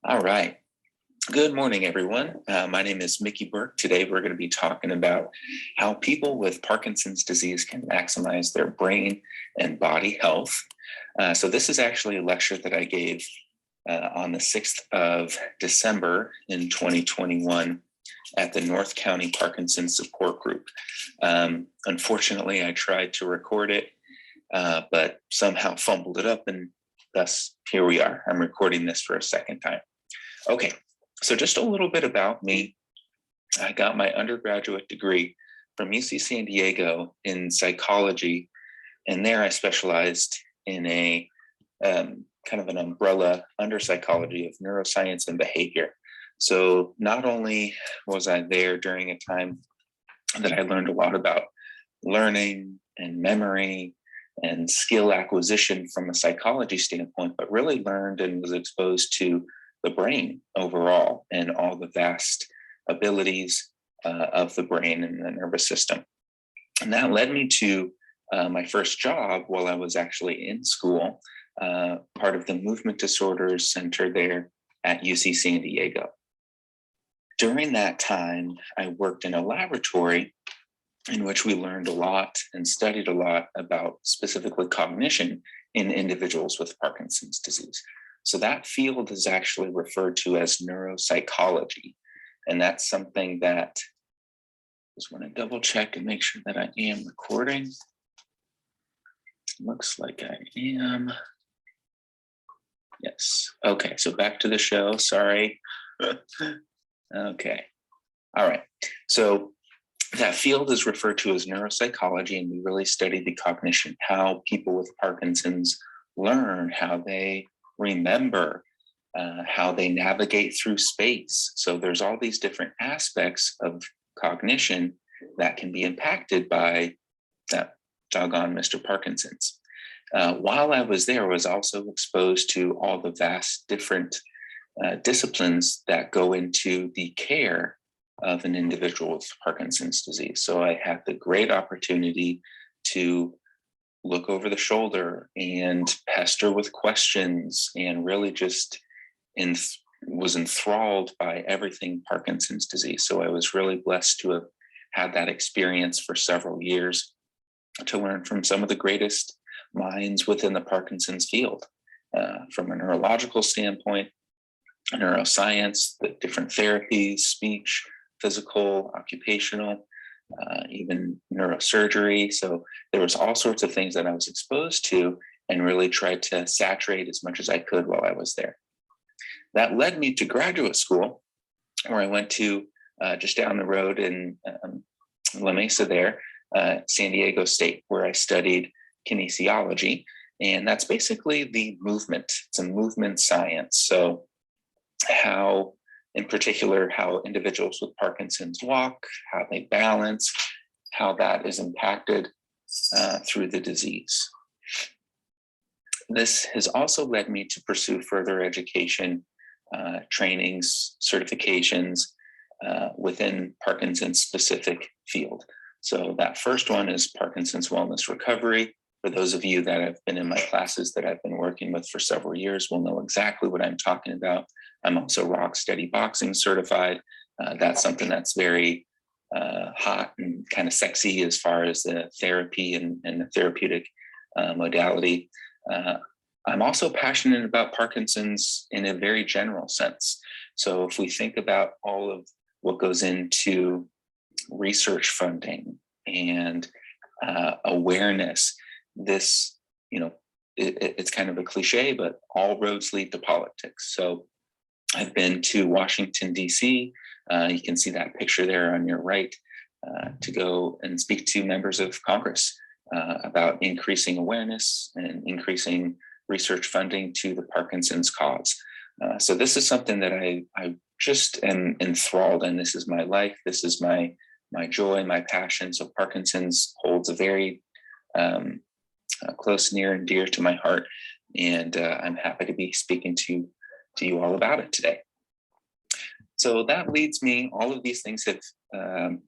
All right. Good morning, everyone. My name is Mickey Burke. Today, we're going to be talking about how people with Parkinson's disease can maximize their brain and body health. So this is actually a lecture that I gave on the 6th of December in 2021 at the North County Parkinson's Support Group. Unfortunately, I tried to record it, but somehow fumbled it up, and thus here we are. I'm recording this for a second time. Okay, so just a little bit about me. I got my undergraduate degree from UC San Diego in psychology, and there I specialized in a kind of an umbrella under psychology of neuroscience and behavior. So not only was I there during a time that I learned a lot about learning and memory and skill acquisition from a psychology standpoint, but really learned and was exposed to the brain overall and all the vast abilities of the brain and the nervous system. And that led me to my first job while I was actually in school, part of the Movement Disorders Center there at UC San Diego. During that time, I worked in a laboratory in which we learned a lot and studied a lot about specifically cognition in individuals with Parkinson's disease. So that field is actually referred to as neuropsychology. And that's something that I just want to double check and make sure that I am recording. Looks like I am. Yes. Okay, so back to the show. Sorry. Okay. All right. So that field is referred to as neuropsychology, and we really study the cognition, how people with Parkinson's learn, how they remember, how they navigate through space. So there's all these different aspects of cognition that can be impacted by that doggone Mr. Parkinson's. While I was there, I was also exposed to all the vast different disciplines that go into the care of an individual with Parkinson's disease. So I had the great opportunity to look over the shoulder and pester with questions, and really just was enthralled by everything Parkinson's disease. So I was really blessed to have had that experience for several years to learn from some of the greatest minds within the Parkinson's field, from a neurological standpoint, neuroscience, the different therapies, speech, physical, occupational, even neurosurgery. So there was all sorts of things that I was exposed to and really tried to saturate as much as I could while I was there. That led me to graduate school, where I went to just down the road in La Mesa there, San Diego State, where I studied kinesiology. And that's basically the movement. It's a movement science. So how, in particular, how individuals with Parkinson's walk, how they balance, how that is impacted through the disease. This has also led me to pursue further education, trainings, certifications within Parkinson's specific field. So that first one is Parkinson's Wellness Recovery. For those of you that have been in my classes that I've been working with for several years will know exactly what I'm talking about. I'm also Rock Steady Boxing certified. That's something that's very hot and kind of sexy as far as the therapy and the therapeutic modality. I'm also passionate about Parkinson's in a very general sense. So if we think about all of what goes into research funding and awareness, this, it's kind of a cliche, but all roads lead to politics. So I've been to Washington, D.C. You can see that picture there on your right, to go and speak to members of Congress about increasing awareness and increasing research funding to the Parkinson's cause. So this is something that I just am enthralled in. This is my life. This is my joy, my passion. So Parkinson's holds a very close, near, and dear to my heart. And I'm happy to be speaking to you all about it today. So that leads me, all of these things have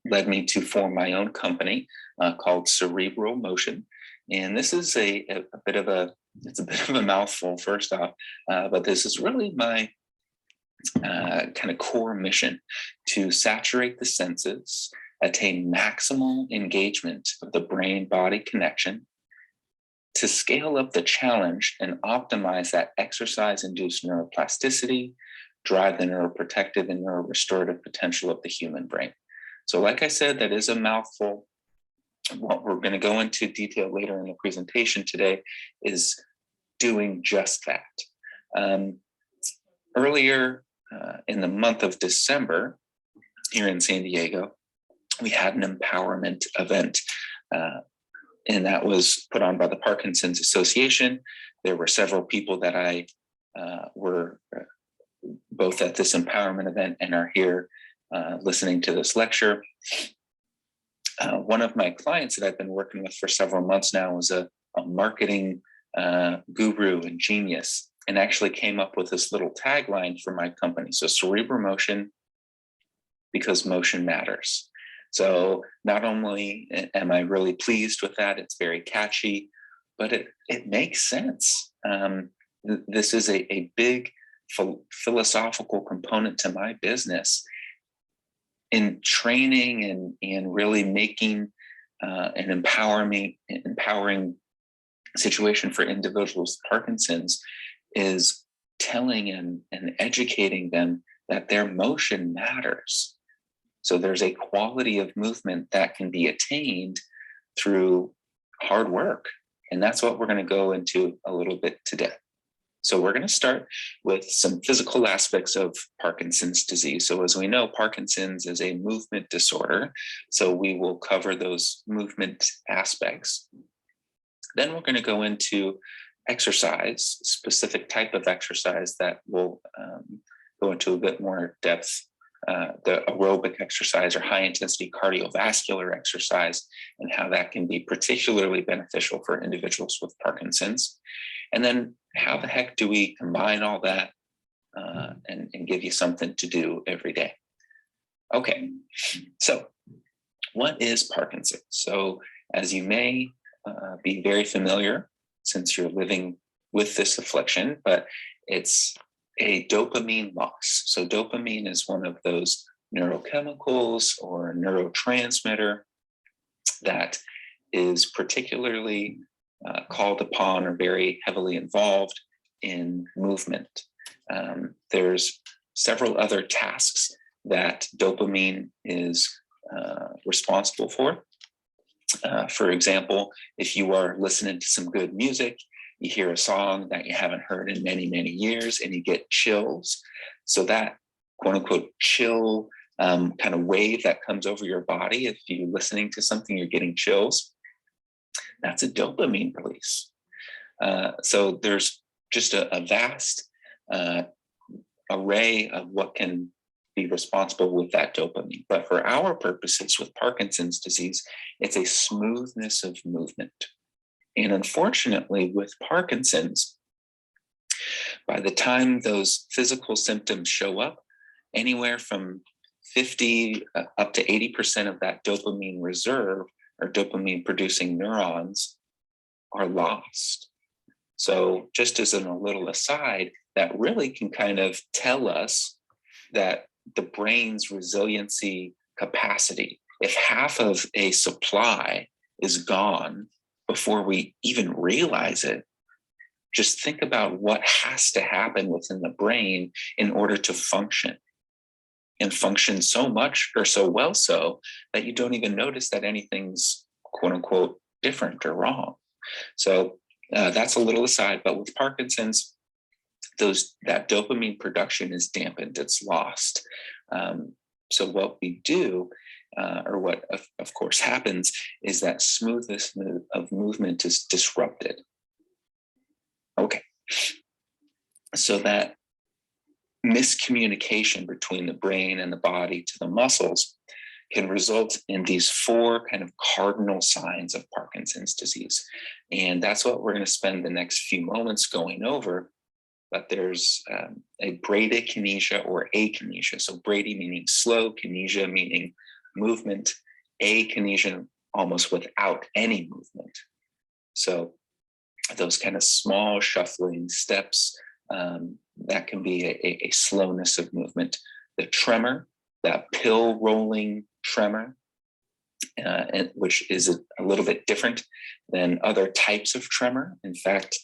led me to form my own company called Cerebral Motion. And this is a bit of a mouthful, first off, but this is really my kind of core mission to saturate the senses, attain maximal engagement of the brain-body connection, to scale up the challenge and optimize that exercise-induced neuroplasticity, drive the neuroprotective and neurorestorative potential of the human brain. So like I said, that is a mouthful. What we're going to go into detail later in the presentation today is doing just that. Earlier in the month of December, here in San Diego, we had an empowerment event, and that was put on by the Parkinsons Association. There were several people that I were both at this empowerment event and are here listening to this lecture. One of my clients that I've been working with for several months now was a marketing guru and genius, and actually came up with this little tagline for my company. So Cerebral Motion, because motion matters. So not only am I really pleased with that, it's very catchy, but it makes sense. This is a big philosophical component to my business in training and really making an empowering situation for individuals with Parkinson's is telling and educating them that their motion matters. So there's a quality of movement that can be attained through hard work. And that's what we're going to go into a little bit today. So we're going to start with some physical aspects of Parkinson's disease. So as we know, Parkinson's is a movement disorder. So we will cover those movement aspects. Then we're going to go into exercise, specific type of exercise that will go into a bit more depth. The aerobic exercise or high intensity cardiovascular exercise, and how that can be particularly beneficial for individuals with Parkinson's. And then how the heck do we combine all that and give you something to do every day? Okay, so what is Parkinson's? So as you may be very familiar since you're living with this affliction, but it's a dopamine loss. So dopamine is one of those neurochemicals or neurotransmitter that is particularly called upon or very heavily involved in movement. There's several other tasks that dopamine is responsible for. For example, if you are listening to some good music, you hear a song that you haven't heard in many, many years, and you get chills. So that quote unquote chill kind of wave that comes over your body, if you're listening to something, you're getting chills, that's a dopamine release. So there's just a vast array of what can be responsible with that dopamine. But for our purposes with Parkinson's disease, it's a smoothness of movement. And unfortunately, with Parkinson's, by the time those physical symptoms show up, anywhere from 50 up to 80% of that dopamine reserve or dopamine producing neurons are lost. So just as a little aside, that really can kind of tell us that the brain's resiliency capacity, if half of a supply is gone before we even realize it, just think about what has to happen within the brain in order to function, and function so much or so well so that you don't even notice that anything's quote unquote different or wrong. So that's a little aside, but with Parkinson's, that dopamine production is dampened, it's lost. So what we do, or what of course happens, is that smoothness of movement is disrupted. Okay, so that miscommunication between the brain and the body to the muscles can result in these 4 kind of cardinal signs of Parkinson's disease. And that's what we're going to spend the next few moments going over. But there's a bradykinesia or akinesia. So brady meaning slow, kinesia meaning movement, akinesia almost without any movement. So those kind of small shuffling steps that can be a slowness of movement. The tremor, that pill rolling tremor, which is a little bit different than other types of tremor. In fact,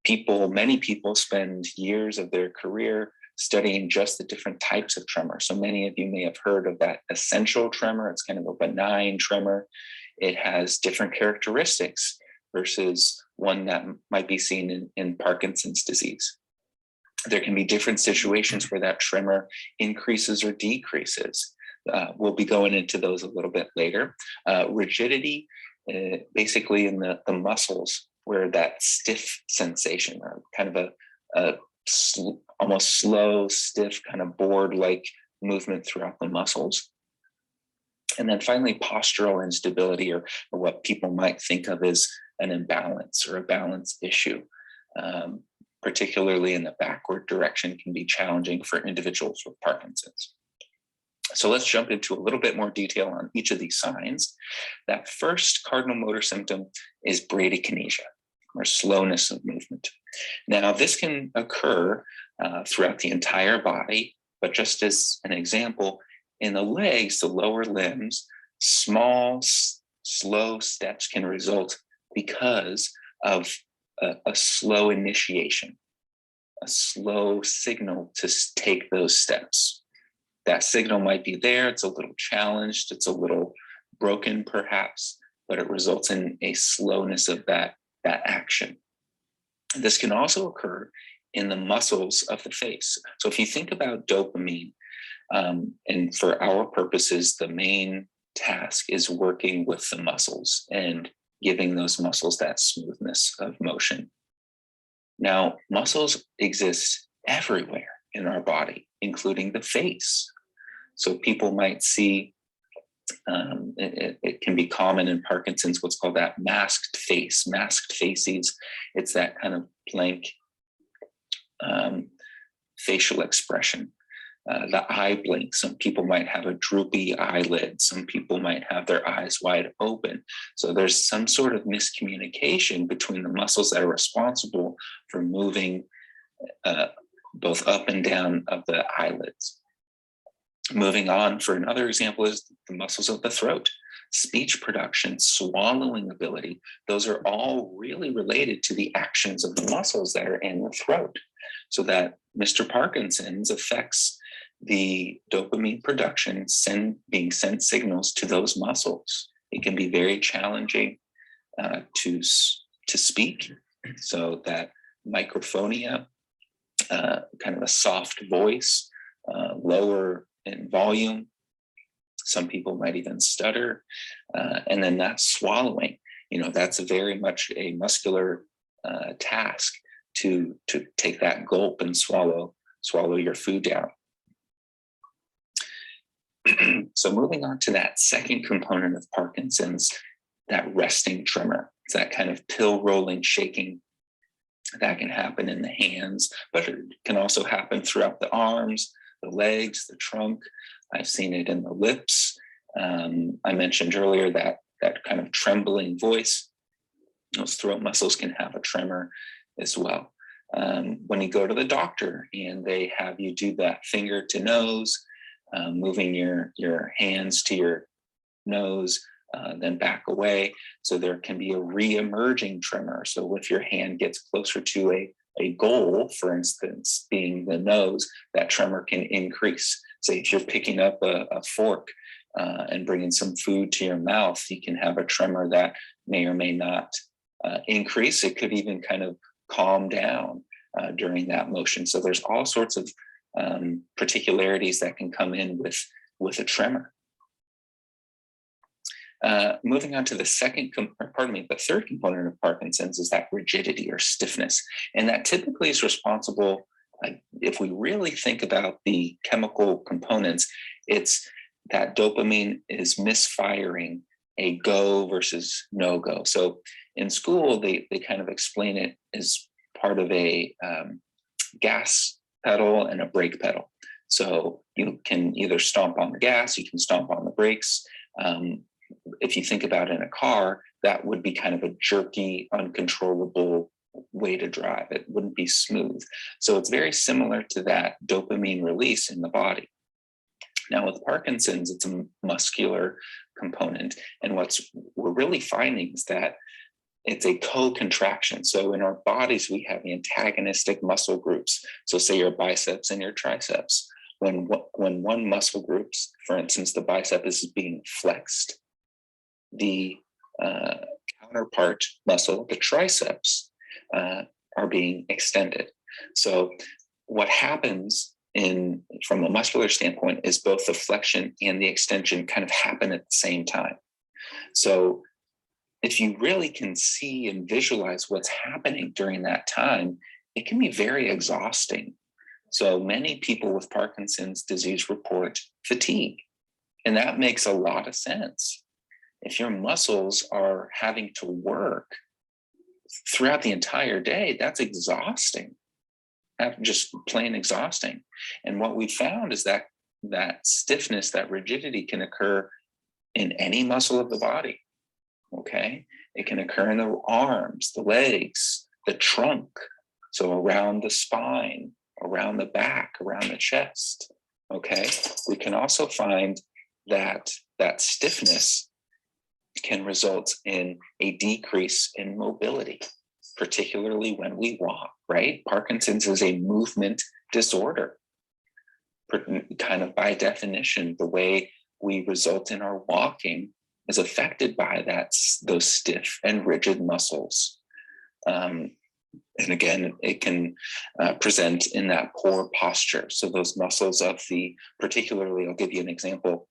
many people spend years of their career studying just the different types of tremor. So many of you may have heard of that essential tremor. It's kind of a benign tremor. It has different characteristics versus one that might be seen in Parkinson's disease. There can be different situations where that tremor increases or decreases. We'll be going into those a little bit later. Rigidity, basically in the muscles, where that stiff sensation, or kind of almost slow, stiff, kind of board-like movement throughout the muscles. And then finally, postural instability, or what people might think of as an imbalance or a balance issue, particularly in the backward direction, can be challenging for individuals with Parkinson's. So let's jump into a little bit more detail on each of these signs. That first cardinal motor symptom is bradykinesia, or slowness of movement. Now, this can occur throughout the entire body, but just as an example, in the legs, the lower limbs, small, slow steps can result because of a slow initiation, a slow signal to take those steps. That signal might be there, it's a little challenged, it's a little broken perhaps, but it results in a slowness of that action. This can also occur in the muscles of the face. So if you think about dopamine, and for our purposes, the main task is working with the muscles and giving those muscles that smoothness of motion. Now, muscles exist everywhere in our body, including the face. So people might see, it can be common in Parkinson's, what's called that masked face, masked faces. It's that kind of blank facial expression. The eye blink, some people might have a droopy eyelid, some people might have their eyes wide open. So there's some sort of miscommunication between the muscles that are responsible for moving both up and down of the eyelids. Moving on, for another example, is the muscles of the throat. Speech production, swallowing ability, those are all really related to the actions of the muscles that are in the throat. So that Mr. Parkinson's affects the dopamine production, being sent signals to those muscles. It can be very challenging to speak. So that microphonia, kind of a soft voice, lower in volume. Some people might even stutter. And then that swallowing, that's very much a muscular task to take that gulp and swallow your food down. So moving on to that second component of Parkinson's, that resting tremor. It's that kind of pill rolling, shaking that can happen in the hands, but it can also happen throughout the arms, the legs, the trunk. I've seen it in the lips. I mentioned earlier that kind of trembling voice. Those throat muscles can have a tremor as well. When you go to the doctor and they have you do that finger to nose, moving your hands to your nose, then back away. So there can be a re-emerging tremor. So if your hand gets closer to a goal, for instance, being the nose, that tremor can increase. Say if you're picking up a fork and bringing some food to your mouth, you can have a tremor that may or may not increase. It could even kind of calm down during that motion. So there's all sorts of particularities that can come in with a tremor. Moving on to the third component of Parkinson's is that rigidity or stiffness. And that typically is responsible, if we really think about the chemical components, it's that dopamine is misfiring a go versus no go. So in school, they kind of explain it as part of a gas pedal and a brake pedal. So you can either stomp on the gas, you can stomp on the brakes. If you think about it in a car, that would be kind of a jerky, uncontrollable way to drive. It wouldn't be smooth. So it's very similar to that dopamine release in the body. Now with Parkinson's, it's a muscular component. And we're really finding is that it's a co-contraction. So in our bodies, we have antagonistic muscle groups. So say your biceps and your triceps. When one muscle groups, for instance, the bicep is being flexed, the counterpart muscle, the triceps, are being extended. So what happens from a muscular standpoint is both the flexion and the extension kind of happen at the same time. So if you really can see and visualize what's happening during that time, it can be very exhausting. So many people with Parkinson's disease report fatigue, and that makes a lot of sense. If your muscles are having to work throughout the entire day, that's exhausting, just plain exhausting. And what we found is that stiffness, that rigidity can occur in any muscle of the body. Okay, it can occur in the arms, the legs, the trunk, so around the spine, around the back, around the chest. Okay, we can also find that stiffness can result in a decrease in mobility, particularly when we walk, right? Parkinson's is a movement disorder. Kind of by definition, the way we result in our walking is affected by those stiff and rigid muscles. And again, it can present in that poor posture. So those muscles of particularly, I'll give you an example,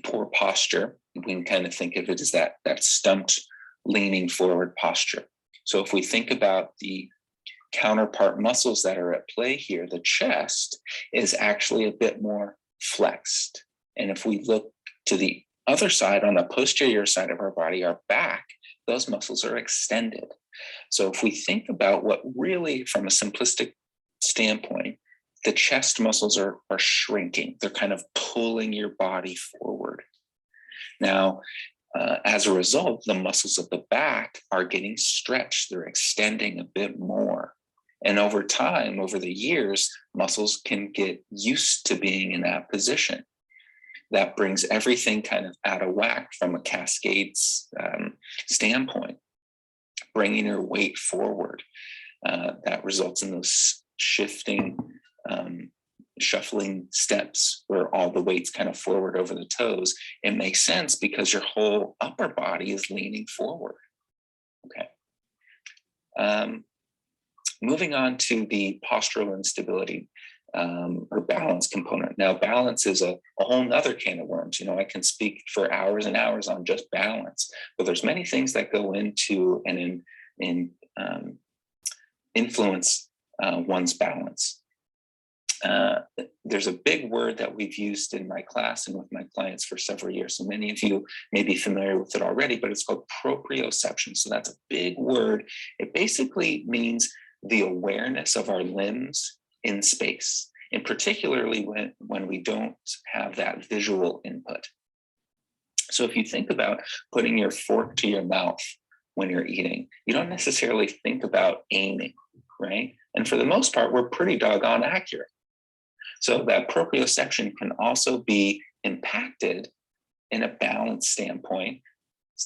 poor posture, we can kind of think of it as that stumped, leaning forward posture. So if we think about the counterpart muscles that are at play here, the chest is actually a bit more flexed. And if we look to the other side, on the posterior side of our body, our back, those muscles are extended. So if we think about what really, from a simplistic standpoint, the chest muscles are shrinking. They're kind of pulling your body forward. Now, as a result, the muscles of the back are getting stretched. They're extending a bit more. And over time, over the years, muscles can get used to being in that position. That brings everything kind of out of whack from a cascades standpoint, bringing your weight forward. That results in those shifting, shuffling steps where all the weight's kind of forward over the toes. It makes sense because your whole upper body is leaning forward. Okay. Moving on to the postural instability or balance component. Now, balance is a whole nother can of worms. I can speak for hours and hours on just balance, but there's many things that go into and influence one's balance. There's a big word that we've used in my class and with my clients for several years. So many of you may be familiar with it already, but it's called proprioception. So that's a big word. It basically means the awareness of our limbs in space, and particularly when we don't have that visual input. So if you think about putting your fork to your mouth when you're eating, you don't necessarily think about aiming, right? And for the most part, we're pretty doggone accurate. So that proprioception can also be impacted in a balance standpoint,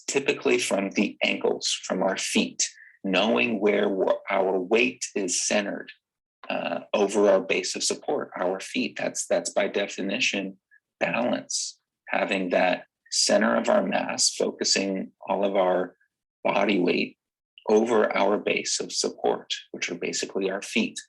typically from the ankles, from our feet, knowing where our weight is centered over our base of support, our feet. That's by definition balance, having that center of our mass, focusing all of our body weight over our base of support, which are basically our feet.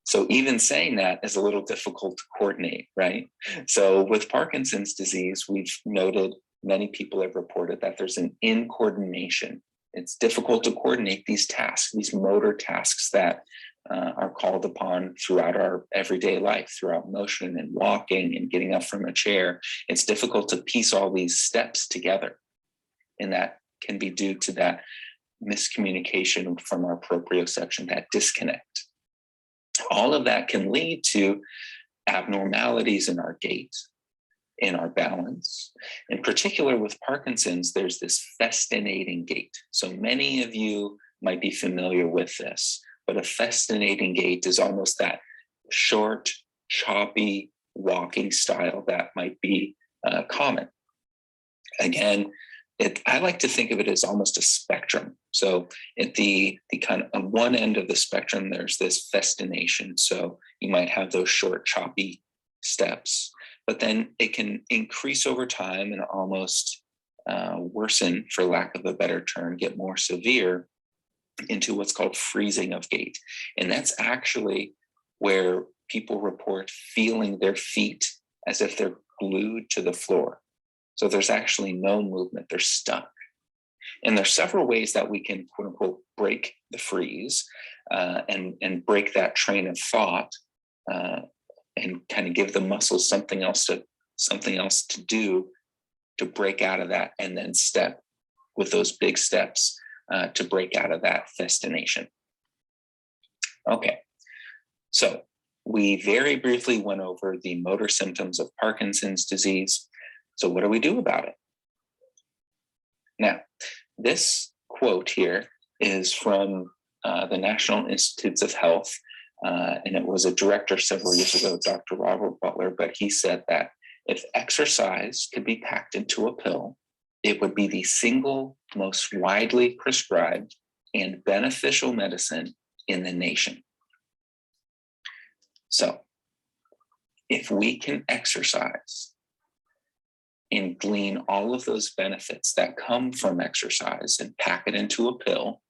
So even saying that is a little difficult to coordinate, right? So with Parkinson's disease, we've noted, many people have reported that there's an incoordination. It's difficult to coordinate these tasks, these motor tasks that are called upon throughout our everyday life, throughout motion and walking and getting up from a chair. It's difficult to piece all these steps together. And that can be due to that miscommunication from our proprioception, that disconnect. All of that can lead to abnormalities in our gait, in our balance. In particular with Parkinson's, there's this festinating gait. So many of you might be familiar with this, but a festinating gait is almost that short, choppy walking style that might be common. Again, I like to think of it as almost a spectrum. So at the kind of on one end of the spectrum, there's this festination. So you might have those short, choppy steps, but then it can increase over time and almost worsen, for lack of a better term, get more severe into what's called freezing of gait. And that's actually where people report feeling their feet as if they're glued to the floor. So there's actually no movement, they're stuck. And there's several ways that we can, quote unquote, break the freeze and break that train of thought and kind of give the muscles something else to do to break out of that, and then step with those big steps to break out of that festination. Okay, so we very briefly went over the motor symptoms of Parkinson's disease. So what do we do about it? Now, this quote here is from the National Institutes of Health, and it was a director several years ago, Dr. Robert Butler, but he said that if exercise could be packed into a pill, it would be the single most widely prescribed and beneficial medicine in the nation. So if we can exercise and glean all of those benefits that come from exercise and pack it into a pill,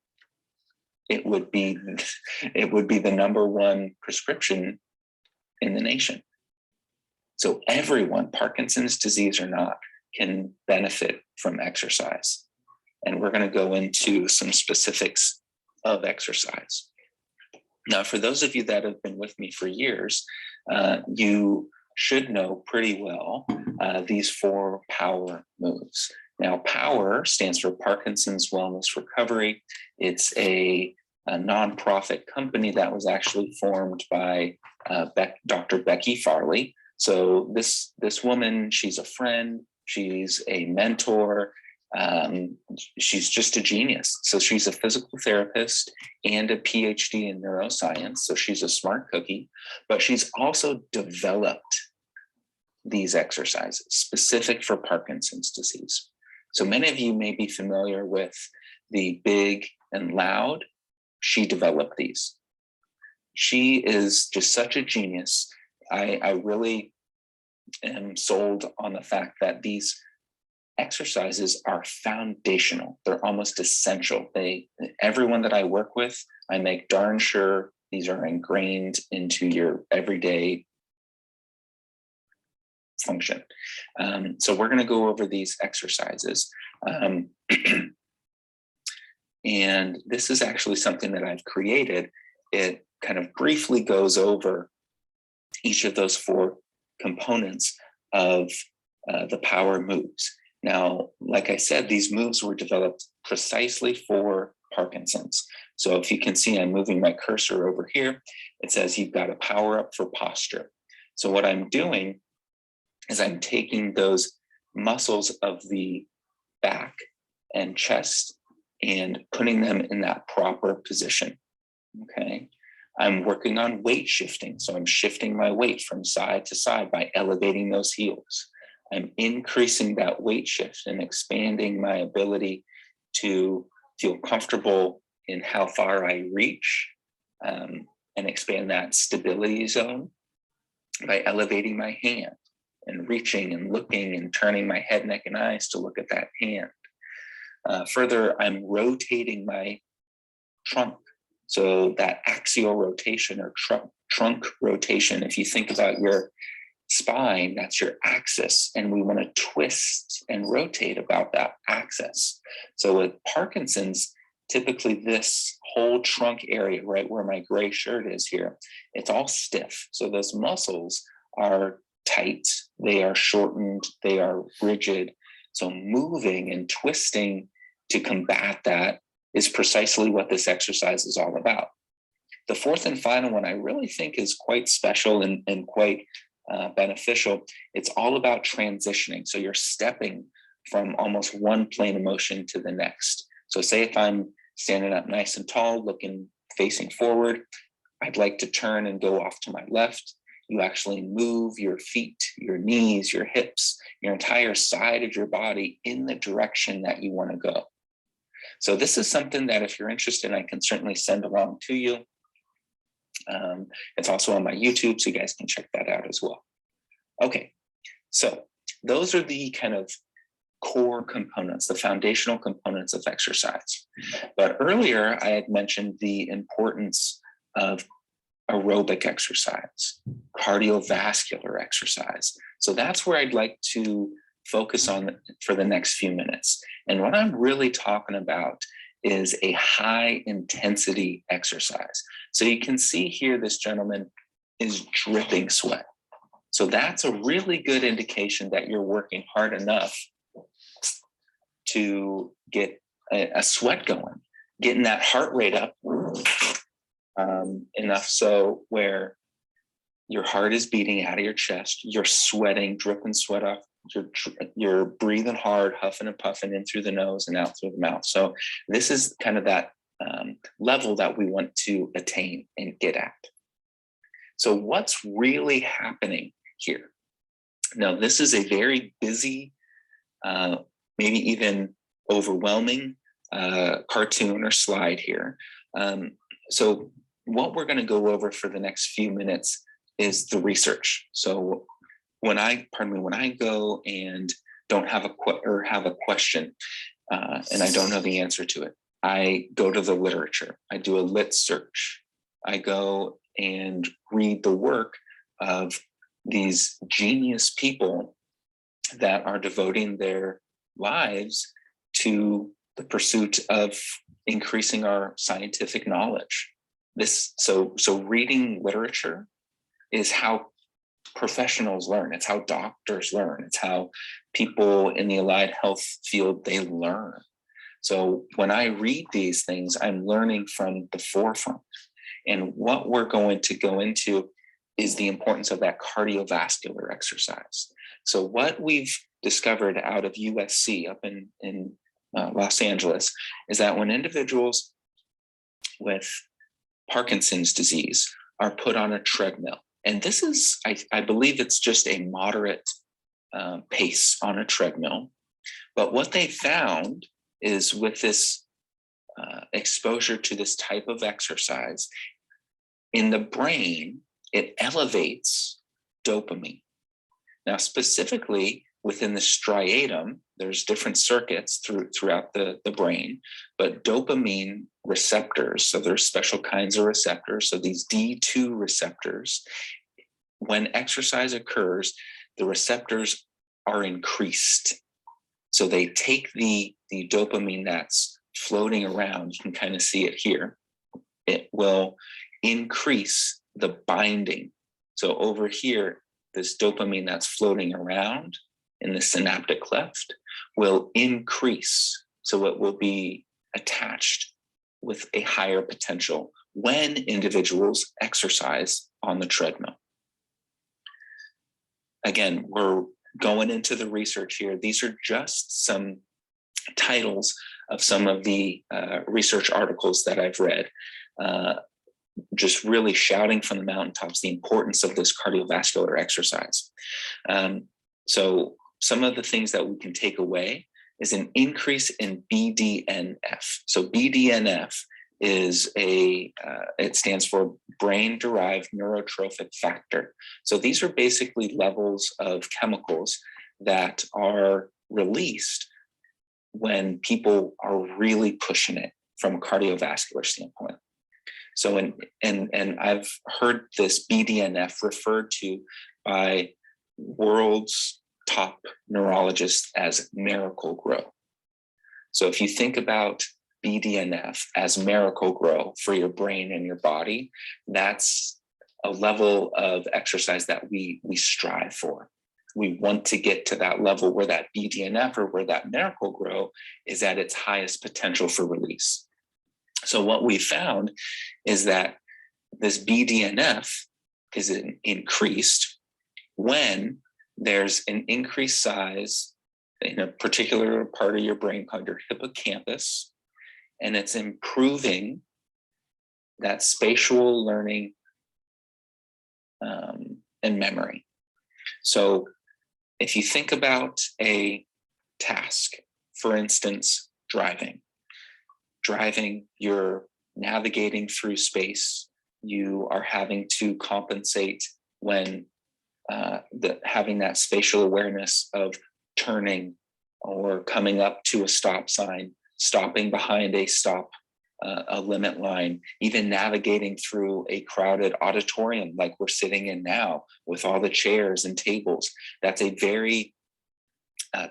it would be the number one prescription in the nation. So everyone, Parkinson's disease or not, can benefit from exercise. And we're going to go into some specifics of exercise. Now, for those of you that have been with me for years, you should know pretty well these 4 power moves. Now, POWER stands for Parkinson's Wellness Recovery. It's a nonprofit company that was actually formed by Dr. Becky Farley. So this woman, she's a friend, she's a mentor, she's just a genius. So she's a physical therapist and a PhD in neuroscience. So she's a smart cookie, but she's also developed these exercises specific for Parkinson's disease. So many of you may be familiar with the big and loud. She developed these. She is just such a genius. I really am sold on the fact that these exercises are foundational. They're almost essential. Everyone that I work with, I make darn sure these are ingrained into your everyday function. So we're going to go over these exercises. And this is actually something that I've created. It kind of briefly goes over each of those 4 components of the power moves. Now, like I said, these moves were developed precisely for Parkinson's. So if you can see, I'm moving my cursor over here. It says you've got to power up for posture. So what I'm doing is I'm taking those muscles of the back and chest and putting them in that proper position, okay? I'm working on weight shifting. So I'm shifting my weight from side to side by elevating those heels. I'm increasing that weight shift and expanding my ability to feel comfortable in how far I reach and expand that stability zone by elevating my hand and reaching and looking and turning my head, neck, and eyes to look at that hand. Further, I'm rotating my trunk. So that axial rotation or trunk rotation, if you think about your spine, that's your axis, and we want to twist and rotate about that axis. So with Parkinson's, typically this whole trunk area, right where my gray shirt is here, it's all stiff. So those muscles are tight, they are shortened, they are rigid. So moving and twisting to combat that is precisely what this exercise is all about. The 4th and final one I really think is quite special and quite beneficial. It's all about transitioning. So you're stepping from almost one plane of motion to the next. So say if I'm standing up nice and tall, looking, facing forward, I'd like to turn and go off to my left. You actually move your feet, your knees, your hips, your entire side of your body in the direction that you want to go. So this is something that if you're interested, I can certainly send along to you. It's also on my YouTube, so you guys can check that out as well. Okay, so those are the kind of core components, the foundational components of exercise. But earlier I had mentioned the importance of aerobic exercise, cardiovascular exercise. So that's where I'd like to focus on for the next few minutes. And what I'm really talking about is a high intensity exercise. So you can see here, this gentleman is dripping sweat. So that's a really good indication that you're working hard enough to get a sweat going, getting that heart rate up enough so where your heart is beating out of your chest, you're sweating, dripping sweat off, you're breathing hard, huffing and puffing in through the nose and out through the mouth. So this is kind of that level that we want to attain and get at. So what's really happening here? Now, this is a very busy, maybe even overwhelming cartoon or slide here. So what we're going to go over for the next few minutes is the research. So when I go and don't have a question and I don't know the answer to it, I go to the literature. I do a lit search. I go and read the work of these genius people that are devoting their lives to the pursuit of increasing our scientific knowledge. So reading literature is how professionals learn. It's how doctors learn. It's how people in the allied health field, they learn. So when I read these things, I'm learning from the forefront. And what we're going to go into is the importance of that cardiovascular exercise. So what we've discovered out of USC up in Los Angeles is that when individuals with Parkinson's disease are put on a treadmill, and this is, I believe it's just a moderate pace on a treadmill, but what they found is with this exposure to this type of exercise, in the brain, it elevates dopamine. Now, specifically within the striatum, there's different circuits throughout the brain, but dopamine receptors, so there's special kinds of receptors. So these D2 receptors, when exercise occurs, the receptors are increased. So they take the dopamine that's floating around, you can kind of see it here, it will increase the binding. So over here, this dopamine that's floating around in the synaptic cleft will increase. So it will be attached with a higher potential when individuals exercise on the treadmill. Again, we're going into the research here. These are just some titles of some of the research articles that I've read, just really shouting from the mountaintops the importance of this cardiovascular exercise. So some of the things that we can take away is an increase in BDNF. So BDNF is it stands for brain-derived neurotrophic factor. So these are basically levels of chemicals that are released when people are really pushing it from a cardiovascular standpoint. So, and I've heard this BDNF referred to by world's top neurologists as miracle grow. So if you think about BDNF as miracle grow for your brain and your body, that's a level of exercise that we strive for. We want to get to that level where that BDNF or where that miracle grow is at its highest potential for release. So what we found is that this BDNF is increased when there's an increased size in a particular part of your brain called your hippocampus, and it's improving that spatial learning and memory. So if you think about a task, for instance, driving, you're navigating through space, you are having to compensate when having that spatial awareness of turning or coming up to a stop sign, stopping behind a limit line, even navigating through a crowded auditorium like we're sitting in now with all the chairs and tables. That's a very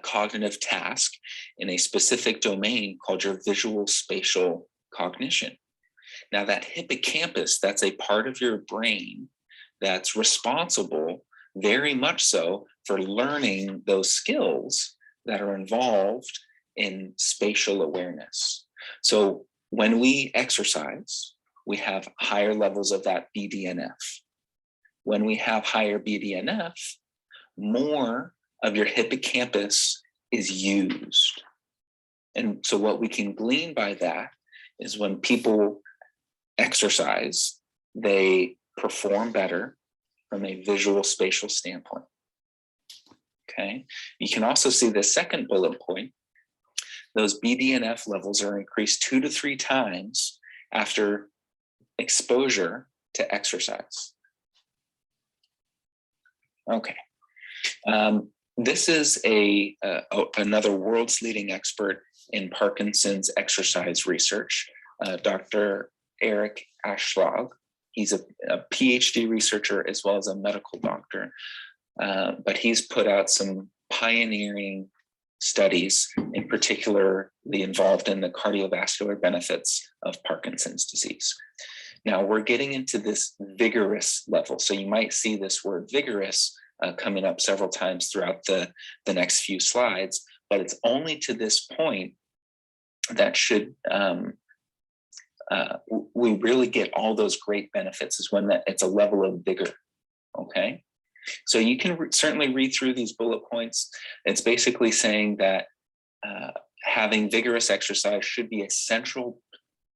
cognitive task in a specific domain called your visual spatial cognition. Now that hippocampus, that's a part of your brain that's responsible very much so for learning those skills that are involved in spatial awareness. So when we exercise, we have higher levels of that BDNF. When we have higher BDNF, more of your hippocampus is used. And so what we can glean by that is when people exercise, they perform better from a visual spatial standpoint. Okay, you can also see the second bullet point. Those BDNF levels are increased 2 to 3 times after exposure to exercise. Okay, this is another world's leading expert in Parkinson's exercise research, Dr. Eric Ashlag. He's a PhD researcher as well as a medical doctor, but he's put out some pioneering studies, in particular, involved in the cardiovascular benefits of Parkinson's disease. Now we're getting into this vigorous level. So you might see this word vigorous coming up several times throughout the next few slides, but it's only to this point that should we really get all those great benefits is when it's a level of vigor, okay? So you can certainly read through these bullet points. It's basically saying that having vigorous exercise should be a central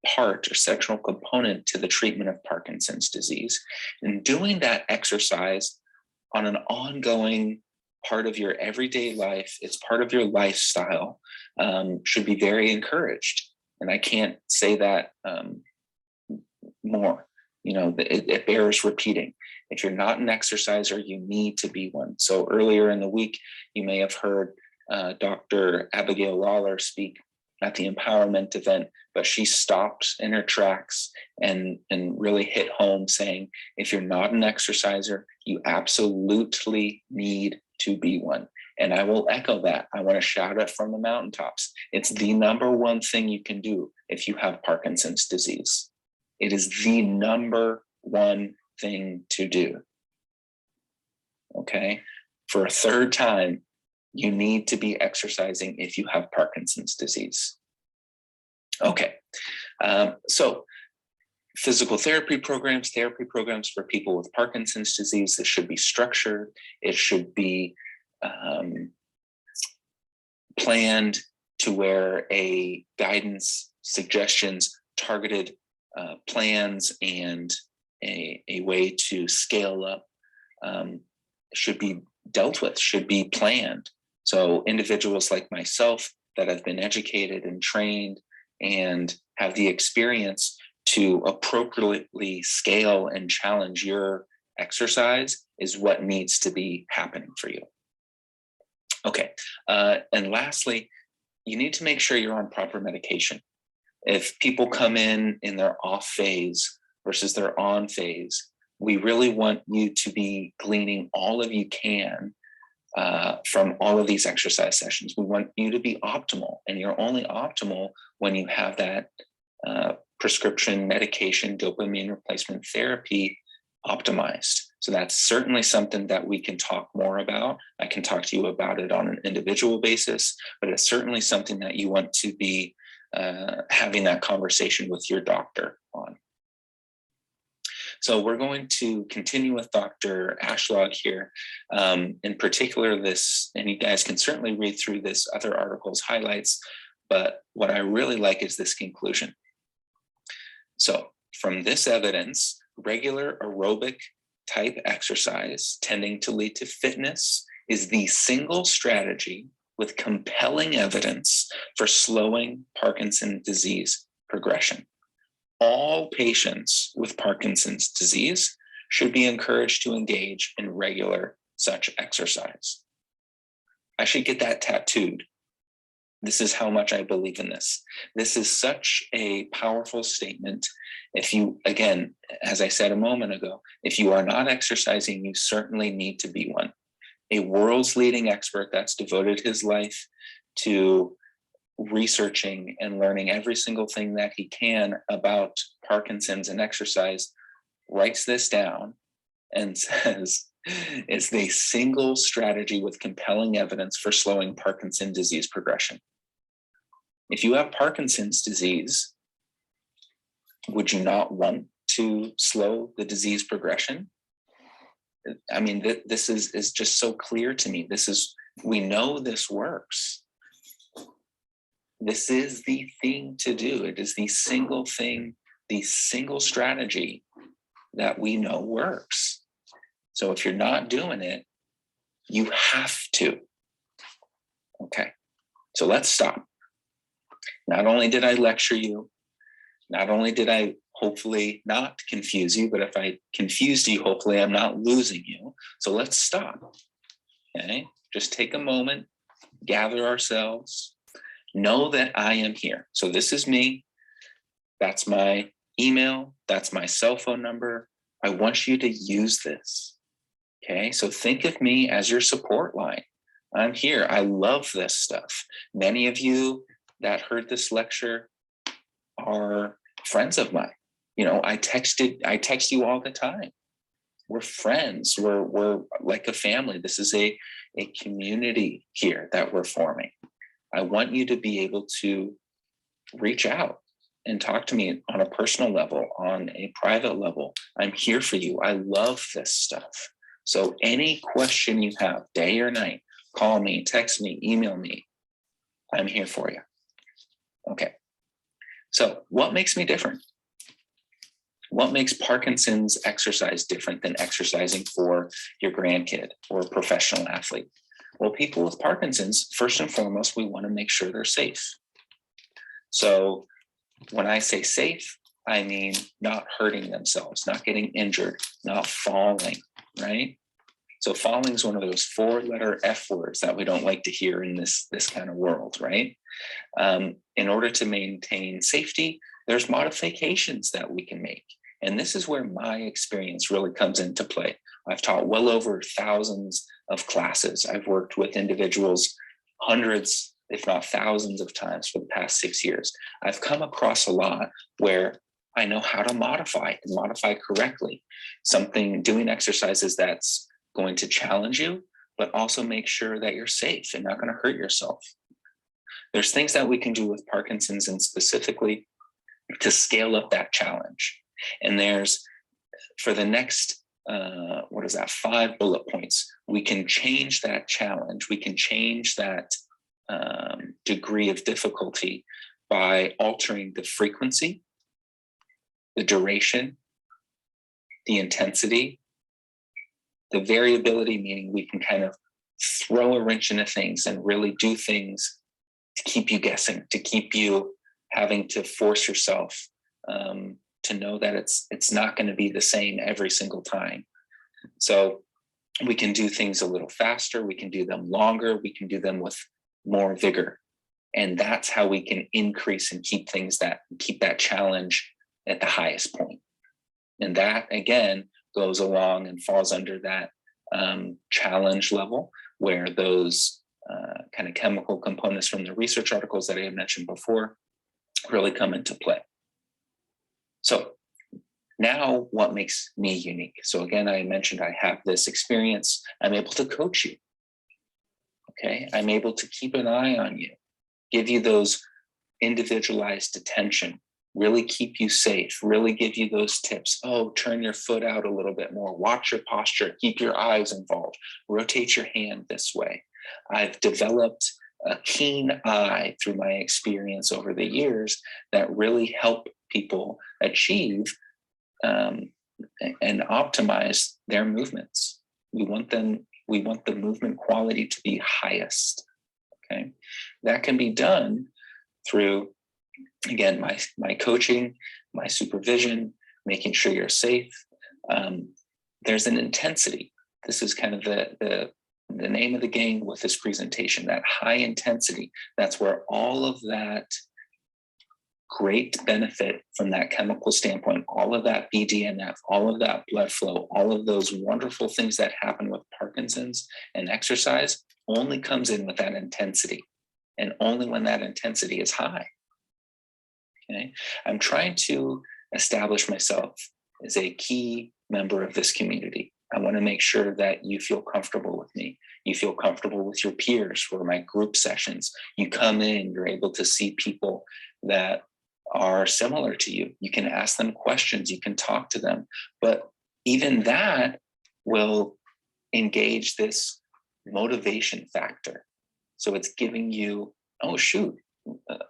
part or central component to the treatment of Parkinson's disease. And doing that exercise on an ongoing part of your everyday life, it's part of your lifestyle, should be very encouraged. And I can't say that more. You know, it bears repeating. If you're not an exerciser, you need to be one. So earlier in the week, you may have heard Dr. Abigail Lawler speak at the empowerment event, but she stopped in her tracks and really hit home saying, if you're not an exerciser, you absolutely need to be one. And I will echo that. I want to shout it from the mountaintops. It's the number one thing you can do if you have Parkinson's disease. It is the number one thing to do. Okay? For a third time, you need to be exercising if you have Parkinson's disease. Okay. So physical therapy programs for people with Parkinson's disease, this should be structured. It should be planned to where a guidance, suggestions, targeted plans, and a way to scale up should be dealt with, should be planned. So individuals like myself that have been educated and trained and have the experience to appropriately scale and challenge your exercise is what needs to be happening for you. Okay, and lastly, you need to make sure you're on proper medication. If people come in their off phase versus their on phase, we really want you to be gleaning all of you can from all of these exercise sessions. We want you to be optimal, and you're only optimal when you have that prescription medication, dopamine replacement therapy optimized. So that's certainly something that we can talk more about. I can talk to you about it on an individual basis, but it's certainly something that you want to be having that conversation with your doctor on. So we're going to continue with Dr. Ashlag here. In particular, this, and you guys can certainly read through this other article's highlights, but what I really like is this conclusion. So from this evidence, regular aerobic type exercise tending to lead to fitness is the single strategy with compelling evidence for slowing Parkinson's disease progression. All patients with Parkinson's disease should be encouraged to engage in regular such exercise. I should get that tattooed. This is how much I believe in this. This is such a powerful statement. If you, again, as I said a moment ago, if you are not exercising, you certainly need to be one. A world's leading expert that's devoted his life to researching and learning every single thing that he can about Parkinson's and exercise writes this down and says it's the single strategy with compelling evidence for slowing Parkinson's disease progression. If you have Parkinson's disease, would you not want to slow the disease progression? I mean, this is just so clear to me. We know this works. This is the thing to do. It is the single thing, the single strategy that we know works. So if you're not doing it, you have to. Okay, so let's stop. Not only did I lecture you, not only did I hopefully not confuse you, but if I confused you, hopefully I'm not losing you. So let's stop. Okay, just take a moment, gather ourselves. Know that I am here. So this is me. That's my email. That's my cell phone number. I want you to use this. Okay, so think of me as your support line. I'm here. I love this stuff. Many of you that heard this lecture are friends of mine. You know, I text you all the time. We're friends. We're like a family. This is a community here that we're forming. I want you to be able to reach out and talk to me on a personal level, on a private level. I'm here for you. I love this stuff. So any question you have, day or night, call me, text me, email me. I'm here for you. Okay. So what makes me different? What makes Parkinson's exercise different than exercising for your grandkid or a professional athlete? Well, people with Parkinson's, first and foremost, we want to make sure they're safe. So when I say safe, I mean not hurting themselves, not getting injured, not falling, right? So falling is one of those 4-letter F words that we don't like to hear in this kind of world, right? In order to maintain safety, there's modifications that we can make. And this is where my experience really comes into play. I've taught well over thousands of classes. I've worked with individuals hundreds, if not thousands of times for the past 6 years. I've come across a lot where I know how to modify and modify correctly. Doing exercises that's going to challenge you, but also make sure that you're safe and not going to hurt yourself. There's things that we can do with Parkinson's and specifically to scale up that challenge. And there's, for the next 5 bullet points, we can change that challenge. We can change that degree of difficulty by altering the frequency, the duration, the intensity, the variability, meaning we can kind of throw a wrench into things and really do things to keep you guessing, to keep you having to force yourself to know that it's not going to be the same every single time. So we can do things a little faster, we can do them longer, we can do them with more vigor. And that's how we can increase and keep that challenge at the highest point. And that, again, goes along and falls under that challenge level where those kind of chemical components from the research articles that I had mentioned before really come into play. So now what makes me unique? So again, I mentioned I have this experience. I'm able to coach you. Okay, I'm able to keep an eye on you, give you those individualized attention really keep you safe, really give you those tips. Oh, turn your foot out a little bit more, watch your posture, keep your eyes involved, rotate your hand this way. I've developed a keen eye through my experience over the years that really help people achieve and optimize their movements. We want the movement quality to be highest. Okay, that can be done through, again, my coaching, my supervision, making sure you're safe. There's an intensity. This is kind of the name of the game with this presentation, that high intensity. That's where all of that great benefit from that chemical standpoint, all of that BDNF, all of that blood flow, all of those wonderful things that happen with Parkinson's and exercise only comes in with that intensity, and only when that intensity is high. Okay, I'm trying to establish myself as a key member of this community. I want to make sure that you feel comfortable with me. You feel comfortable with your peers for my group sessions. You come in, you're able to see people that are similar to you. You can ask them questions, you can talk to them, but even that will engage this motivation factor. So it's giving you, oh shoot,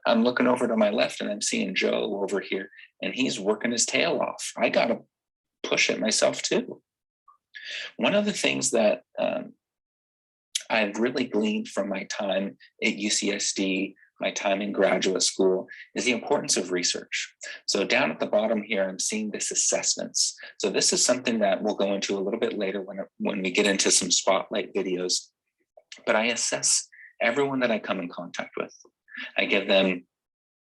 I'm looking over to my left and I'm seeing Joe over here and he's working his tail off. I got to push it myself too. One of the things that I've really gleaned from my time at UCSD, my time in graduate school, is the importance of research. So down at the bottom here, I'm seeing this assessments. So this is something that we'll go into a little bit later when we get into some spotlight videos. But I assess everyone that I come in contact with. I give them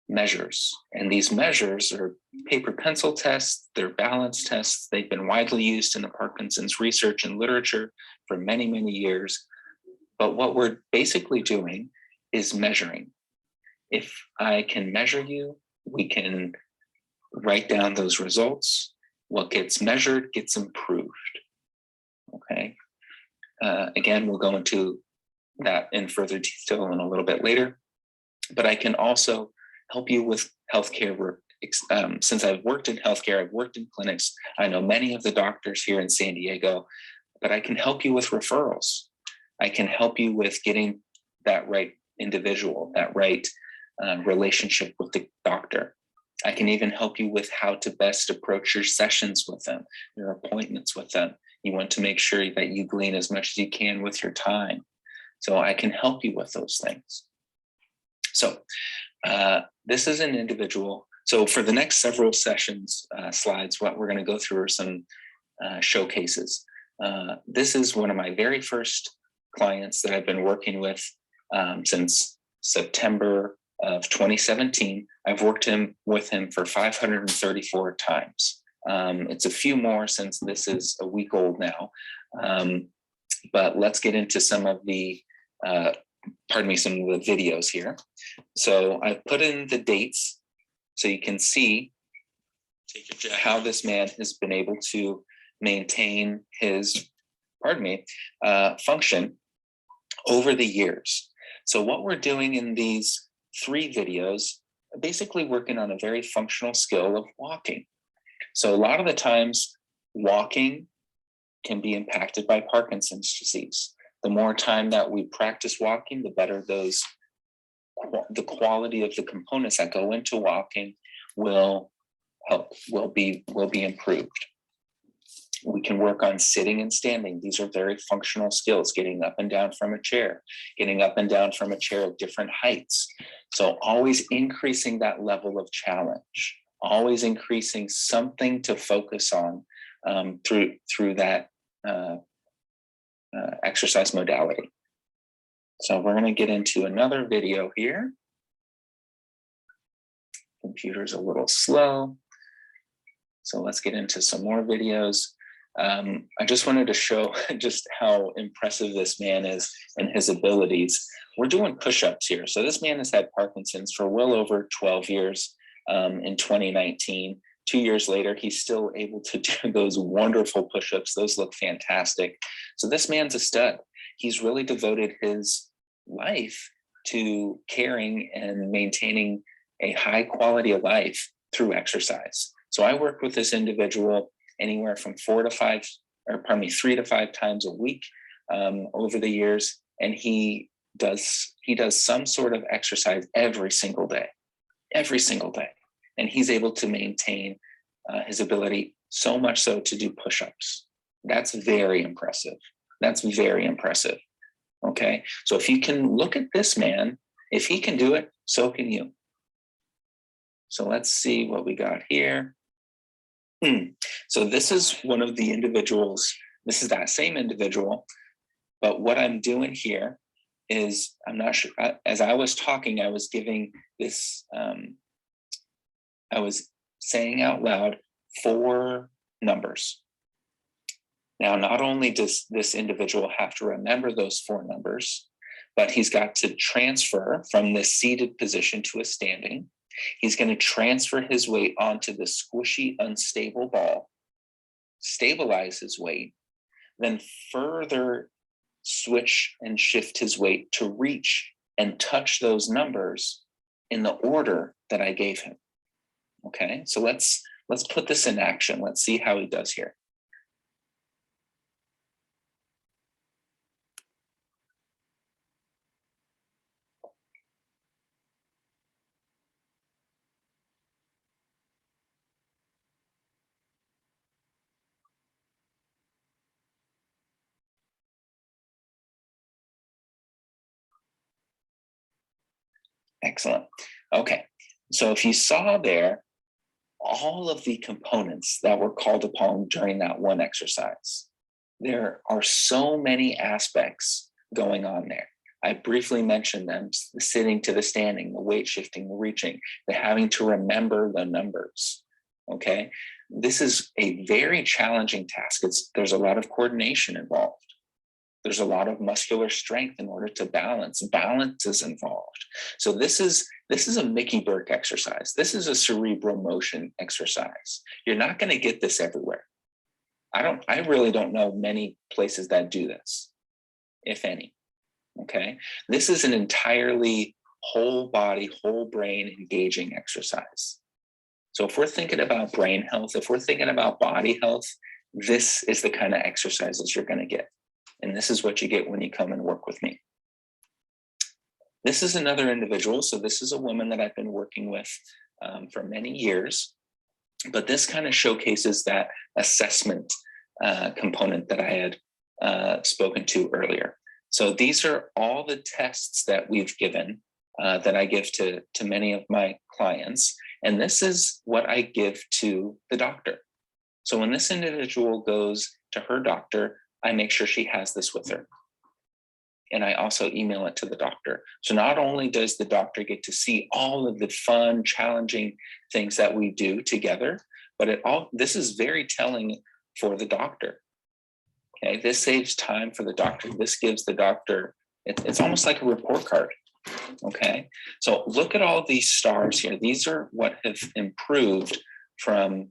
measures, and these measures are paper pencil tests, they're balance tests. They've been widely used in the Parkinson's research and literature for many, many years. But what we're basically doing is measuring. If I can measure you, we can write down those results. What gets measured gets improved. Okay. Again, we'll go into that in further detail in a little bit later. But I can also help you with healthcare work. Since I've worked in healthcare, I've worked in clinics. I know many of the doctors here in San Diego, but I can help you with referrals. I can help you with getting that right individual, that right relationship with the doctor. I can even help you with how to best approach your sessions with them, your appointments with them. You want to make sure that you glean as much as you can with your time. So I can help you with those things. So this is an individual. So for the next several sessions, slides, what we're going to go through are some showcases. This is one of my very first clients that I've been working with since September of 2017. I've worked with him for 534 times. It's a few more since this is a week old now. But let's get into some of the some of the videos here. So I put in the dates so you can see how this man has been able to maintain his, function over the years. So what we're doing in these 3 videos, basically working on a very functional skill of walking. So a lot of the times walking can be impacted by Parkinson's disease. The more time that we practice walking, the better the quality of the components that go into walking will be improved. We can work on sitting and standing. These are very functional skills, getting up and down from a chair, getting up and down from a chair at different heights. So always increasing that level of challenge, always increasing something to focus on through that exercise modality. So we're going to get into another video here. Computer's a little slow. So let's get into some more videos. I just wanted to show just how impressive this man is and his abilities. We're doing push-ups here. So this man has had Parkinson's for well over 12 years. In 2019, 2 years later, he's still able to do those wonderful push-ups. Those look fantastic. So this man's a stud. He's really devoted his life to caring and maintaining a high quality of life through exercise. So I work with this individual anywhere from 3 to 5 times a week over the years, and he does some sort of exercise every single day, and he's able to maintain his ability, so much so to do push-ups. That's very impressive. Okay, so if you can look at this man, if he can do it, so can you. So let's see what we got here. So this is one of the individuals. This is that same individual, but what I'm doing here is, I'm not sure, as I was talking, I was giving this, I was saying out loud 4 numbers. Now, not only does this individual have to remember those 4 numbers, but he's got to transfer from this seated position to a standing. He's going to transfer his weight onto the squishy, unstable ball, stabilize his weight, then further switch and shift his weight to reach and touch those numbers in the order that I gave him. Okay, so let's put this in action. Let's see how he does here. Excellent. Okay, so if you saw there, all of the components that were called upon during that one exercise, there are so many aspects going on there. I briefly mentioned them: the sitting to the standing, the weight shifting, the reaching, the having to remember the numbers. Okay, this is a very challenging task. There's a lot of coordination involved. There's a lot of muscular strength in order to balance. Balance is involved. So this is a Mickey Burke exercise. This is a cerebral motion exercise. You're not going to get this everywhere. I really don't know many places that do this, if any. Okay, this is an entirely whole body, whole brain engaging exercise. So if we're thinking about brain health, if we're thinking about body health, this is the kind of exercises you're going to get. And this is what you get when you come and work with me. This is another individual. So this is a woman that I've been working with for many years. But this kind of showcases that assessment component that I had spoken to earlier. So these are all the tests that we've given, that I give to many of my clients. And this is what I give to the doctor. So when this individual goes to her doctor, I make sure she has this with her. And I also email it to the doctor. So not only does the doctor get to see all of the fun, challenging things that we do together, but this is very telling for the doctor. Okay, this saves time for the doctor. This gives the doctor, it's almost like a report card. Okay, so look at all these stars here. These are what have improved from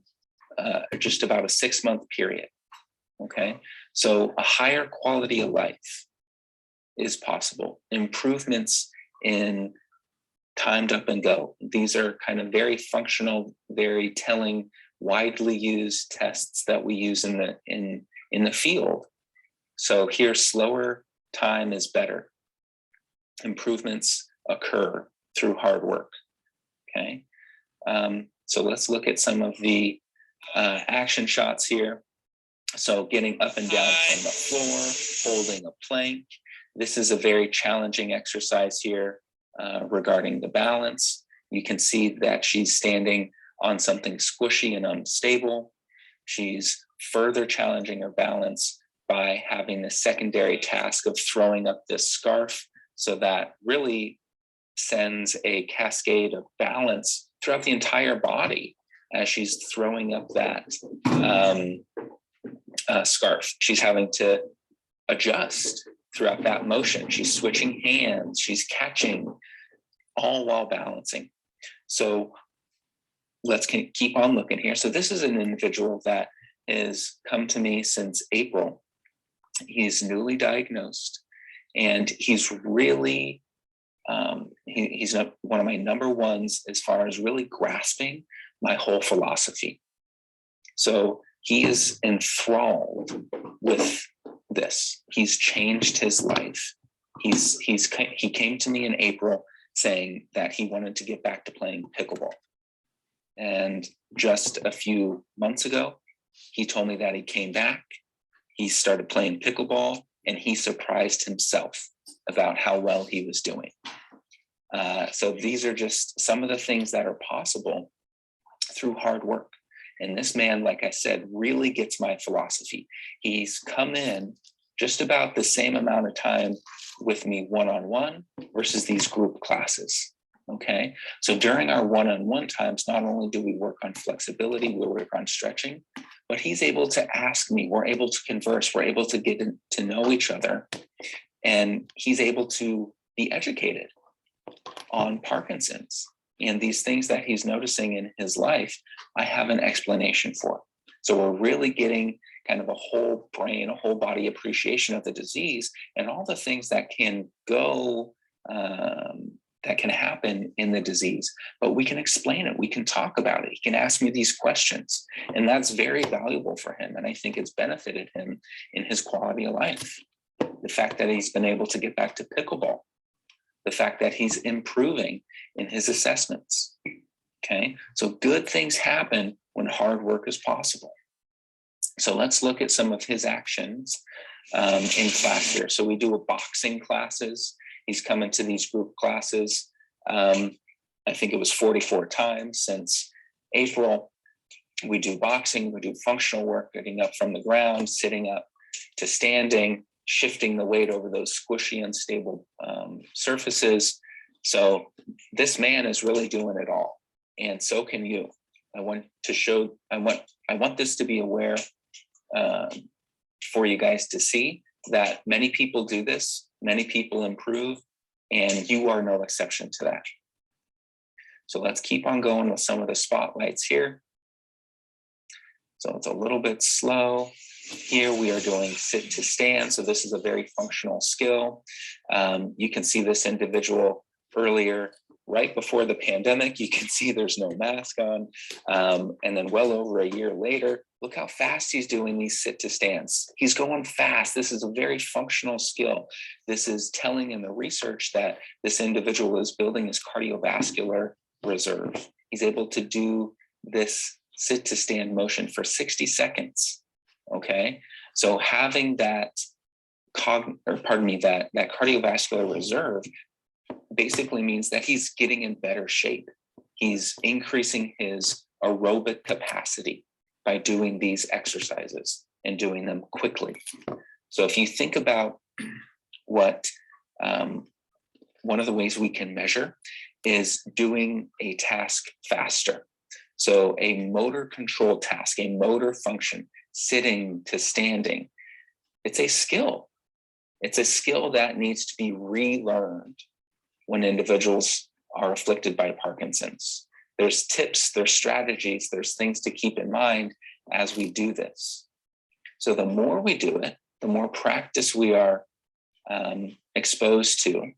just about a 6-month period. Okay, so a higher quality of life is possible. Improvements in timed up and go. These are kind of very functional, very telling, widely used tests that we use in the field. So here, slower time is better. Improvements occur through hard work. Okay, so let's look at some of the action shots here. So getting up and down from the floor, holding a plank. This is a very challenging exercise here regarding the balance. You can see that she's standing on something squishy and unstable. She's further challenging her balance by having the secondary task of throwing up this scarf. So that really sends a cascade of balance throughout the entire body as she's throwing up that scarf. She's having to adjust throughout that motion. She's switching hands, she's catching, all while balancing. So let's keep on looking here. So this is an individual that has come to me since April. He's newly diagnosed, and he's really, he's one of my number ones as far as really grasping my whole philosophy. So he is enthralled with this. He's changed his life. He came to me in April saying that he wanted to get back to playing pickleball. And just a few months ago, he told me that he came back, he started playing pickleball, and he surprised himself about how well he was doing. So these are just some of the things that are possible through hard work. And this man, like I said, really gets my philosophy. He's come in just about the same amount of time with me one-on-one versus these group classes. Okay, so during our one-on-one times, not only do we work on flexibility, we work on stretching, but he's able to ask me, we're able to converse, we're able to get to know each other, and he's able to be educated on Parkinson's. And these things that he's noticing in his life, I have an explanation for. So we're really getting kind of a whole brain, a whole body appreciation of the disease and all the things that can go, that can happen in the disease. But we can explain it, we can talk about it. He can ask me these questions, and that's very valuable for him. And I think it's benefited him in his quality of life. The fact that he's been able to get back to pickleball, the fact that he's improving in his assessments. Okay, so good things happen when hard work is possible. So let's look at some of his actions in class here. So we do a boxing classes. He's come into these group classes. I think it was 44 times since April. We do boxing, we do functional work, getting up from the ground, sitting up to standing, shifting the weight over those squishy, unstable surfaces. So this man is really doing it all, and so can you. I want this to be aware for you guys to see that many people do this, many people improve, and you are no exception to that. So let's keep on going with some of the spotlights here. So it's a little bit slow. Here we are doing sit to stand. So this is a very functional skill. You can see this individual earlier, right before the pandemic. You can see there's no mask on. And then well over a year later, look how fast he's doing these sit to stands. He's going fast. This is a very functional skill. This is telling in the research that this individual is building his cardiovascular reserve. He's able to do this sit to stand motion for 60 seconds. Okay, so having that that cardiovascular reserve basically means that he's getting in better shape. He's increasing his aerobic capacity by doing these exercises and doing them quickly. So if you think about what one of the ways we can measure is doing a task faster. So a motor control task, a motor function, sitting to standing, it's a skill. It's a skill that needs to be relearned when individuals are afflicted by Parkinson's. There's tips, there's strategies, there's things to keep in mind as we do this. So the more we do it, the more practice we are exposed to,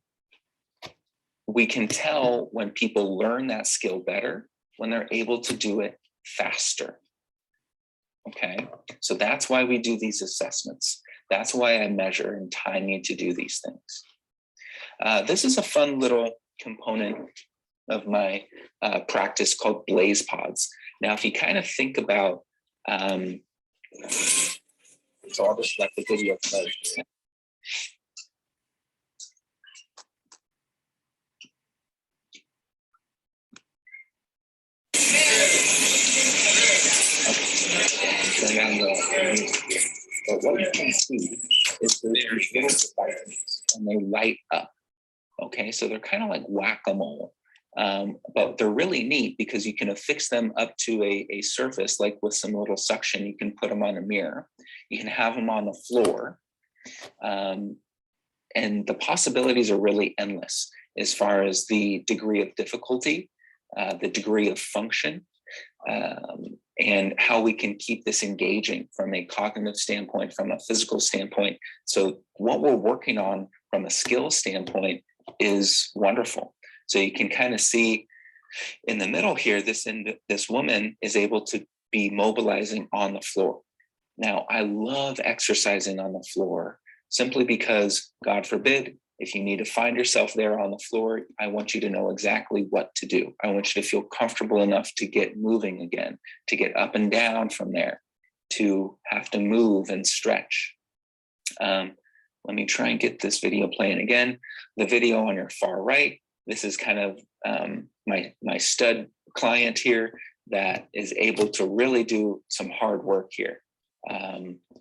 we can tell when people learn that skill better, when they're able to do it faster. Okay, so that's why we do these assessments. That's why I measure and time you to do these things. This is a fun little component of my practice called blaze pods. Now, if you kind of think about, so I'll just let the video play. But what you can see is there's these little spikes and they light up. Okay, so they're kind of like whack-a-mole, but they're really neat because you can affix them up to a surface, like with some little suction. You can put them on a mirror. You can have them on the floor. And the possibilities are really endless as far as the degree of difficulty, the degree of function, and how we can keep this engaging from a cognitive standpoint, from a physical standpoint. So what we're working on from a skill standpoint is wonderful. So you can kind of see In the middle here, this woman is able to be mobilizing on the floor. Now, I love exercising on the floor simply because, God forbid, if you need to find yourself there on the floor, I want you to know exactly what to do. I want you to feel comfortable enough to get moving again, to get up and down from there, to have to move and stretch. Let me try and get this video playing again. The video on your far right, this is kind of my stud client here that is able to really do some hard work here.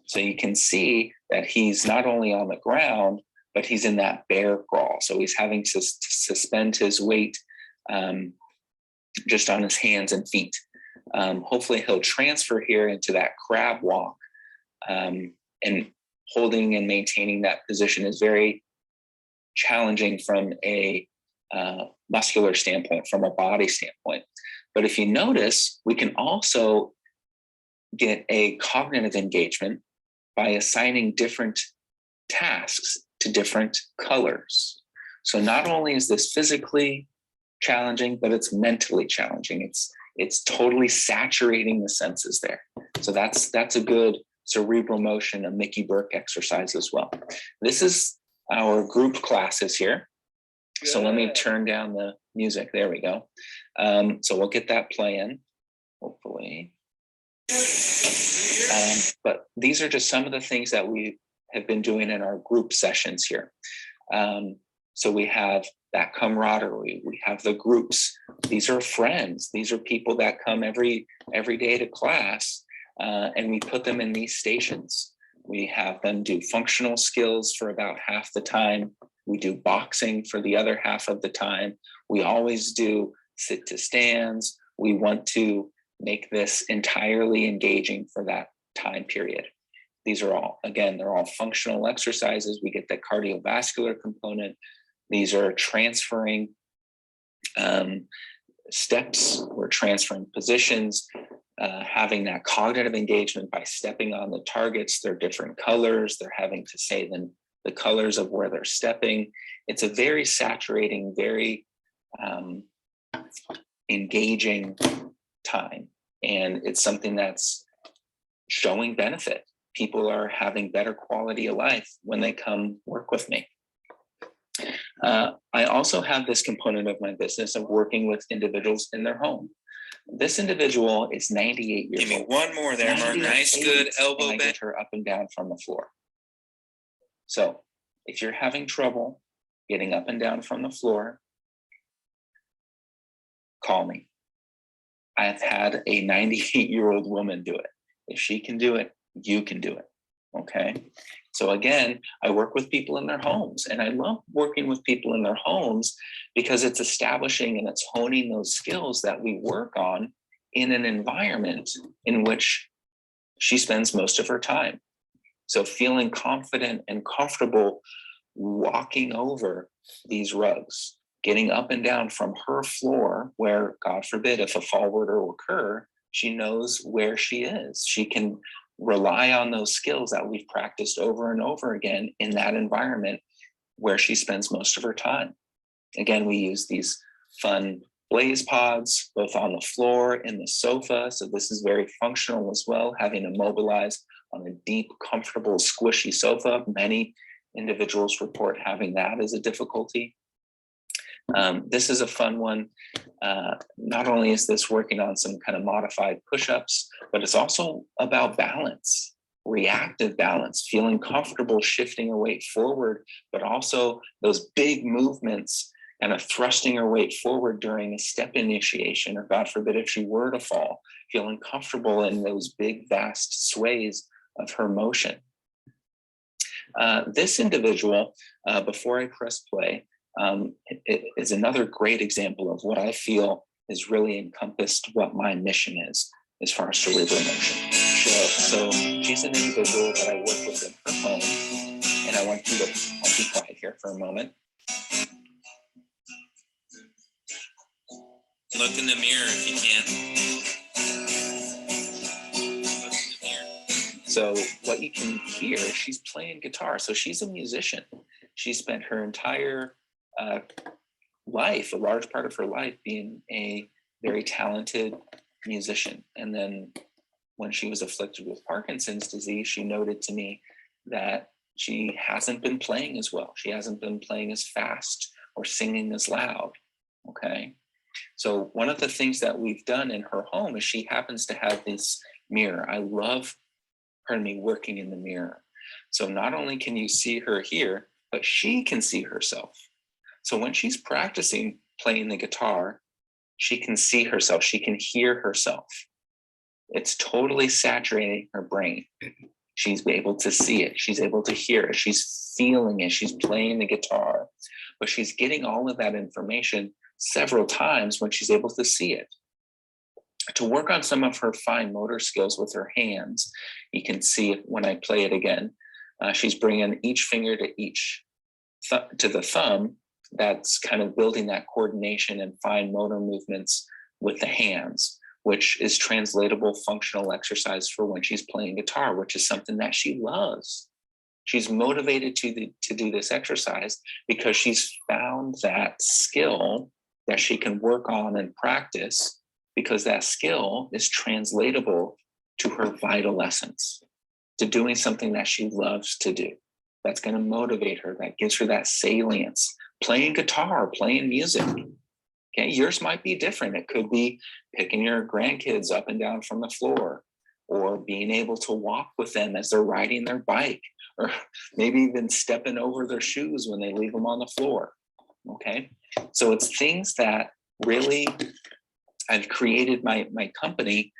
So you can see that he's not only on the ground, but he's in that bear crawl. So he's having to suspend his weight just on his hands and feet. Hopefully he'll transfer here into that crab walk, and holding and maintaining that position is very challenging from a muscular standpoint, from a body standpoint. But if you notice, we can also get a cognitive engagement by assigning different tasks to different colors. So not only is this physically challenging, but it's mentally challenging. It's totally saturating the senses there. So that's a good cerebral motion, a Mickey Burke exercise as well. This is our group classes here. Good. So let me turn down the music. There we go. So we'll get that playing, hopefully. But these are just some of the things that we have been doing in our group sessions here. So we have that camaraderie, we have the groups. These are friends. These are people that come every day to class, and we put them in these stations. We have them do functional skills for about half the time. We do boxing for the other half of the time. We always do sit to stands. We want to make this entirely engaging for that time period. These are all, again, they're all functional exercises. We get the cardiovascular component. These are transferring steps. We're transferring positions, having that cognitive engagement by stepping on the targets. They're different colors. They're having to say the colors of where they're stepping. It's a very saturating, very engaging time. And it's something that's showing benefit. People are having better quality of life when they come work with me. I also have this component of my business of working with individuals in their home. This individual is 98 years old. Give me one more there, Mark. Nice, good elbow bend. I get her up and down from the floor. So if you're having trouble getting up and down from the floor, call me. I've had a 98-year-old woman do it. If she can do it, you can do it. Okay. So again, I work with people in their homes, and I love working with people in their homes because it's establishing and it's honing those skills that we work on in an environment in which she spends most of her time. So feeling confident and comfortable walking over these rugs, getting up and down from her floor where, God forbid, if a fall were to occur, she knows where she is. She can rely on those skills that we've practiced over and over again in that environment where she spends most of her time. Again, we use these fun blaze pods, both on the floor and the sofa. So this is very functional as well, having to mobilize on a deep, comfortable, squishy sofa. Many individuals report having that as a difficulty. This is a fun one. Not only is this working on some kind of modified push-ups, but it's also about balance, reactive balance, feeling comfortable shifting her weight forward, but also those big movements and a thrusting her weight forward during a step initiation, or God forbid, if she were to fall, feeling comfortable in those big, vast sways of her motion. This individual, before I press play, it is another great example of what I feel is really encompassed what my mission is as far as cerebral motion. So she's an individual that I work with in her home, and I'll be quiet here for a moment. Look in the mirror if you can. So what you can hear, she's playing guitar. So she's a musician. She spent her entire life, a large part of her life, being a very talented musician. And then when she was afflicted with Parkinson's disease, she noted to me that she hasn't been playing as well. She hasn't been playing as fast or singing as loud. Okay. So one of the things that we've done in her home is she happens to have this mirror. I love, working in the mirror. So not only can you see her here, but she can see herself. So when she's practicing playing the guitar, she can see herself. She can hear herself. It's totally saturating her brain. She's able to see it. She's able to hear it. She's feeling it. She's playing the guitar, but she's getting all of that information several times when she's able to see it. To work on some of her fine motor skills with her hands, you can see when I play it again, she's bringing each finger to the thumb. That's kind of building that coordination and fine motor movements with the hands, which is translatable functional exercise for when she's playing guitar, which is something that she loves. She's motivated to do this exercise because she's found that skill that she can work on and practice, because that skill is translatable to her vital essence, to doing something that she loves to do. That's going to motivate her, that gives her that salience. Playing guitar, playing music. Okay, yours might be different. It could be picking your grandkids up and down from the floor, or being able to walk with them as they're riding their bike, or maybe even stepping over their shoes when they leave them on the floor. Okay, so it's things that really, I've created my company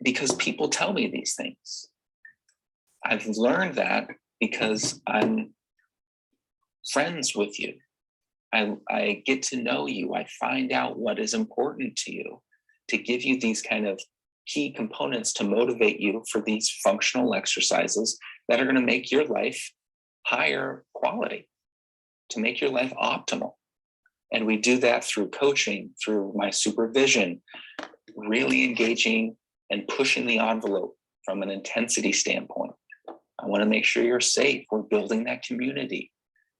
because people tell me these things. I've learned that because I'm friends with you. I get to know you. I find out what is important to you, to give you these kind of key components to motivate you for these functional exercises that are going to make your life higher quality, to make your life optimal. And we do that through coaching, through my supervision, really engaging and pushing the envelope from an intensity standpoint. I want to make sure you're safe. We're building that community.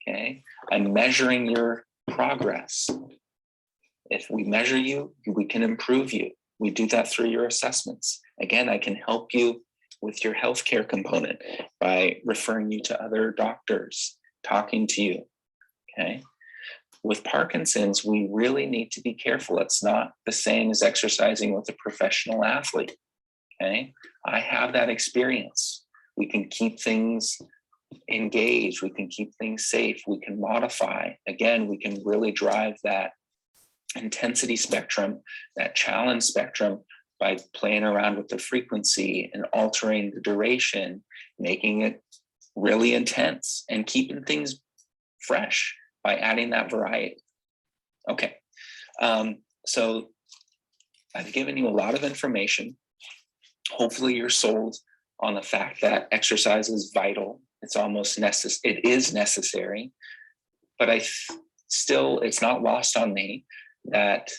Okay, I'm measuring your progress. If we measure you, we can improve you. We do that through your assessments. Again, I can help you with your healthcare component by referring you to other doctors, talking to you. Okay. With Parkinson's, we really need to be careful. It's not the same as exercising with a professional athlete. Okay. I have that experience. We can keep things engaged, we can keep things safe, we can modify. Again, we can really drive that intensity spectrum, that challenge spectrum, by playing around with the frequency and altering the duration, making it really intense and keeping things fresh by adding that variety. Okay, so I've given you a lot of information. Hopefully you're sold on the fact that exercise is vital. It's almost necessary. It is necessary, but it's not lost on me that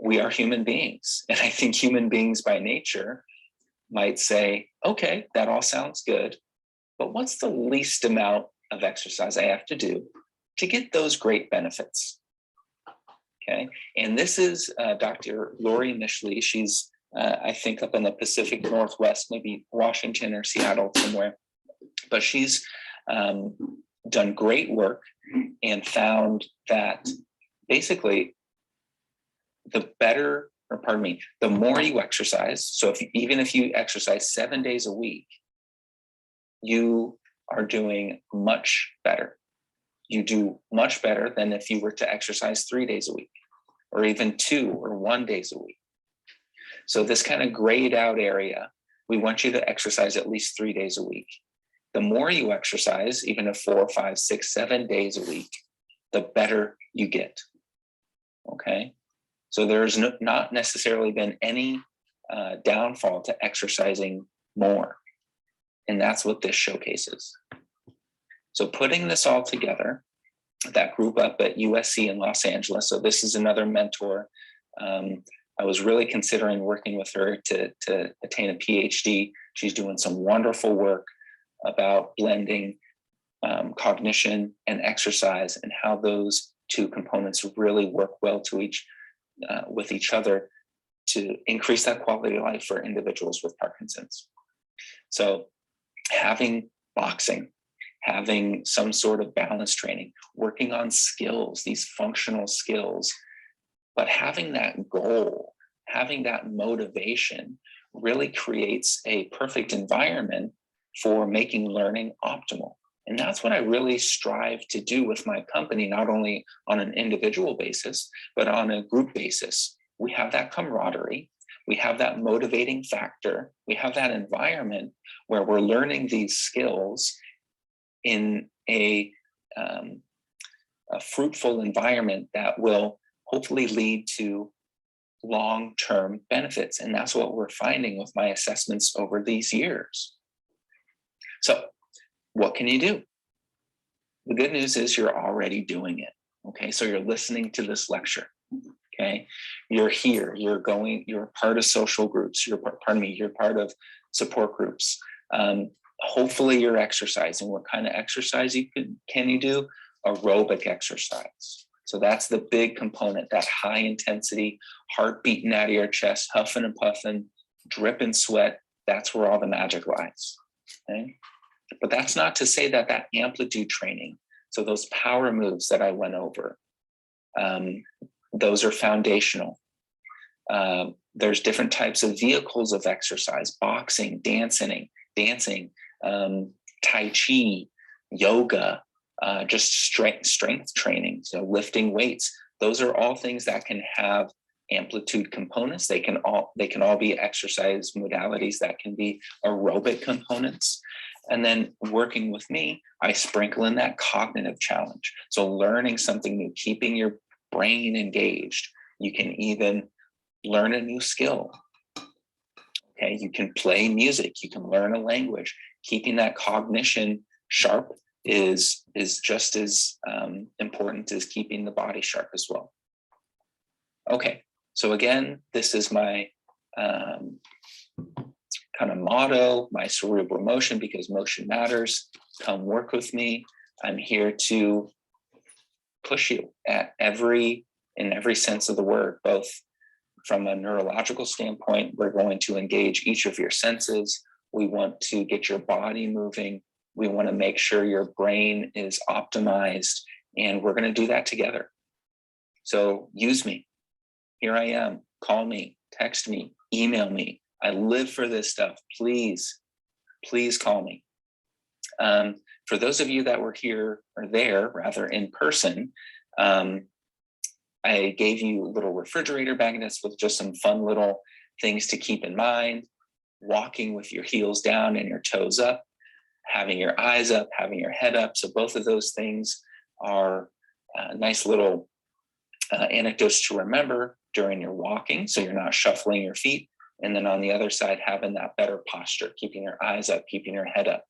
we are human beings. And I think human beings by nature might say, okay, that all sounds good, but what's the least amount of exercise I have to do to get those great benefits? Okay. And this is Dr. Lori Mishley. She's, I think, up in the Pacific Northwest, maybe Washington or Seattle somewhere. But she's done great work and found that basically the more you exercise, so even if you exercise 7 days a week, you are doing much better. You do much better than if you were to exercise 3 days a week, or even 2 or 1 days a week. So this kind of grayed out area, we want you to exercise at least 3 days a week. The more you exercise, even if 4, 5, 6, 7 days a week, the better you get. Okay. So there's not necessarily been any downfall to exercising more. And that's what this showcases. So putting this all together, that group up at USC in Los Angeles. So this is another mentor. I was really considering working with her to attain a PhD. She's doing some wonderful work about blending cognition and exercise and how those two components really work well with each other to increase that quality of life for individuals with Parkinson's. So having boxing, having some sort of balance training, working on skills, these functional skills, but having that goal, having that motivation really creates a perfect environment for making learning optimal. And that's what I really strive to do with my company, not only on an individual basis, but on a group basis. We have that camaraderie, we have that motivating factor, we have that environment where we're learning these skills in a fruitful environment that will hopefully lead to long-term benefits. And that's what we're finding with my assessments over these years. So what can you do? The good news is you're already doing it. Okay, so you're listening to this lecture. Okay, you're here, you're part of social groups, you're part of support groups. Hopefully you're exercising. What kind of exercise can you do? Aerobic exercise. So that's the big component, that high intensity, heart beating out of your chest, huffing and puffing, dripping sweat. That's where all the magic lies. Okay? But that's not to say that amplitude training, so those power moves that I went over, those are foundational. There's different types of vehicles of exercise: boxing, dancing, Tai Chi, yoga, just strength training, so lifting weights. Those are all things that can have amplitude components. They can all be exercise modalities that can be aerobic components. And then working with me, I sprinkle in that cognitive challenge. So learning something new, keeping your brain engaged. You can even learn a new skill. Okay, you can play music, you can learn a language. Keeping that cognition sharp is just as important as keeping the body sharp as well. Okay, so again, this is my kind of motto, my cerebral motion, because motion matters. Come work with me. I'm here to push you in every sense of the word, both from a neurological standpoint. We're going to engage each of your senses. We want to get your body moving. We want to make sure your brain is optimized, and we're going to do that together. So use me. Here I am. Call me, text me, email me. I live for this stuff. Please call me. For those of you that were here, or there rather, in person, I gave you little refrigerator magnets with just some fun little things to keep in mind. Walking with your heels down and your toes up, having your eyes up, having your head up. So both of those things are nice little anecdotes to remember during your walking, so you're not shuffling your feet. And then on the other side, having that better posture, keeping your eyes up, keeping your head up.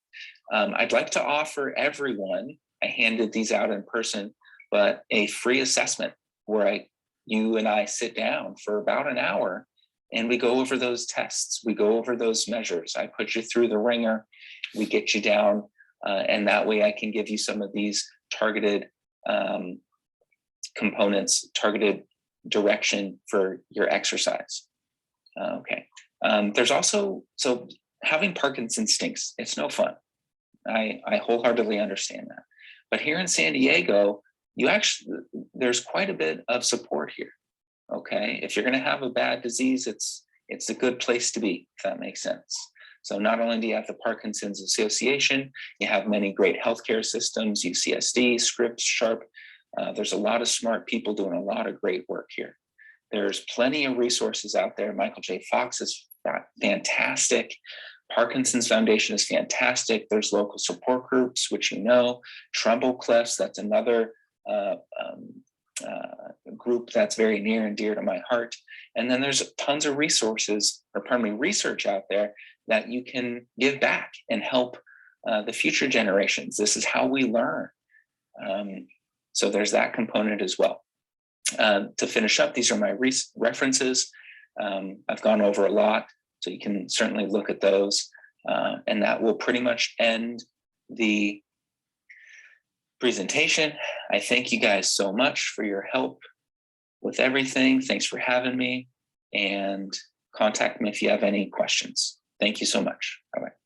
I'd like to offer everyone, I handed these out in person, but a free assessment where you and I sit down for about an hour and we go over those tests. We go over those measures. I put you through the ringer. We get you down, and that way I can give you some of these targeted components, targeted direction for your exercise. Okay. There's also, so having Parkinson's stinks. It's no fun. I wholeheartedly understand that. But here in San Diego, there's quite a bit of support here. Okay. If you're going to have a bad disease, it's a good place to be, if that makes sense. So not only do you have the Parkinson's Association, you have many great healthcare systems, UCSD, Scripps, Sharp. There's a lot of smart people doing a lot of great work here. There's plenty of resources out there. Michael J. Fox is fantastic. Parkinson's Foundation is fantastic. There's local support groups, which you know. Tremble Clefs, that's another group that's very near and dear to my heart. And then there's tons of resources, research out there that you can give back and help the future generations. This is how we learn. So there's that component as well. To finish up, these are my references. I've gone over a lot, so you can certainly look at those. And that will pretty much end the presentation. I thank you guys so much for your help with everything. Thanks for having me, and contact me if you have any questions. Thank you so much. Bye-bye.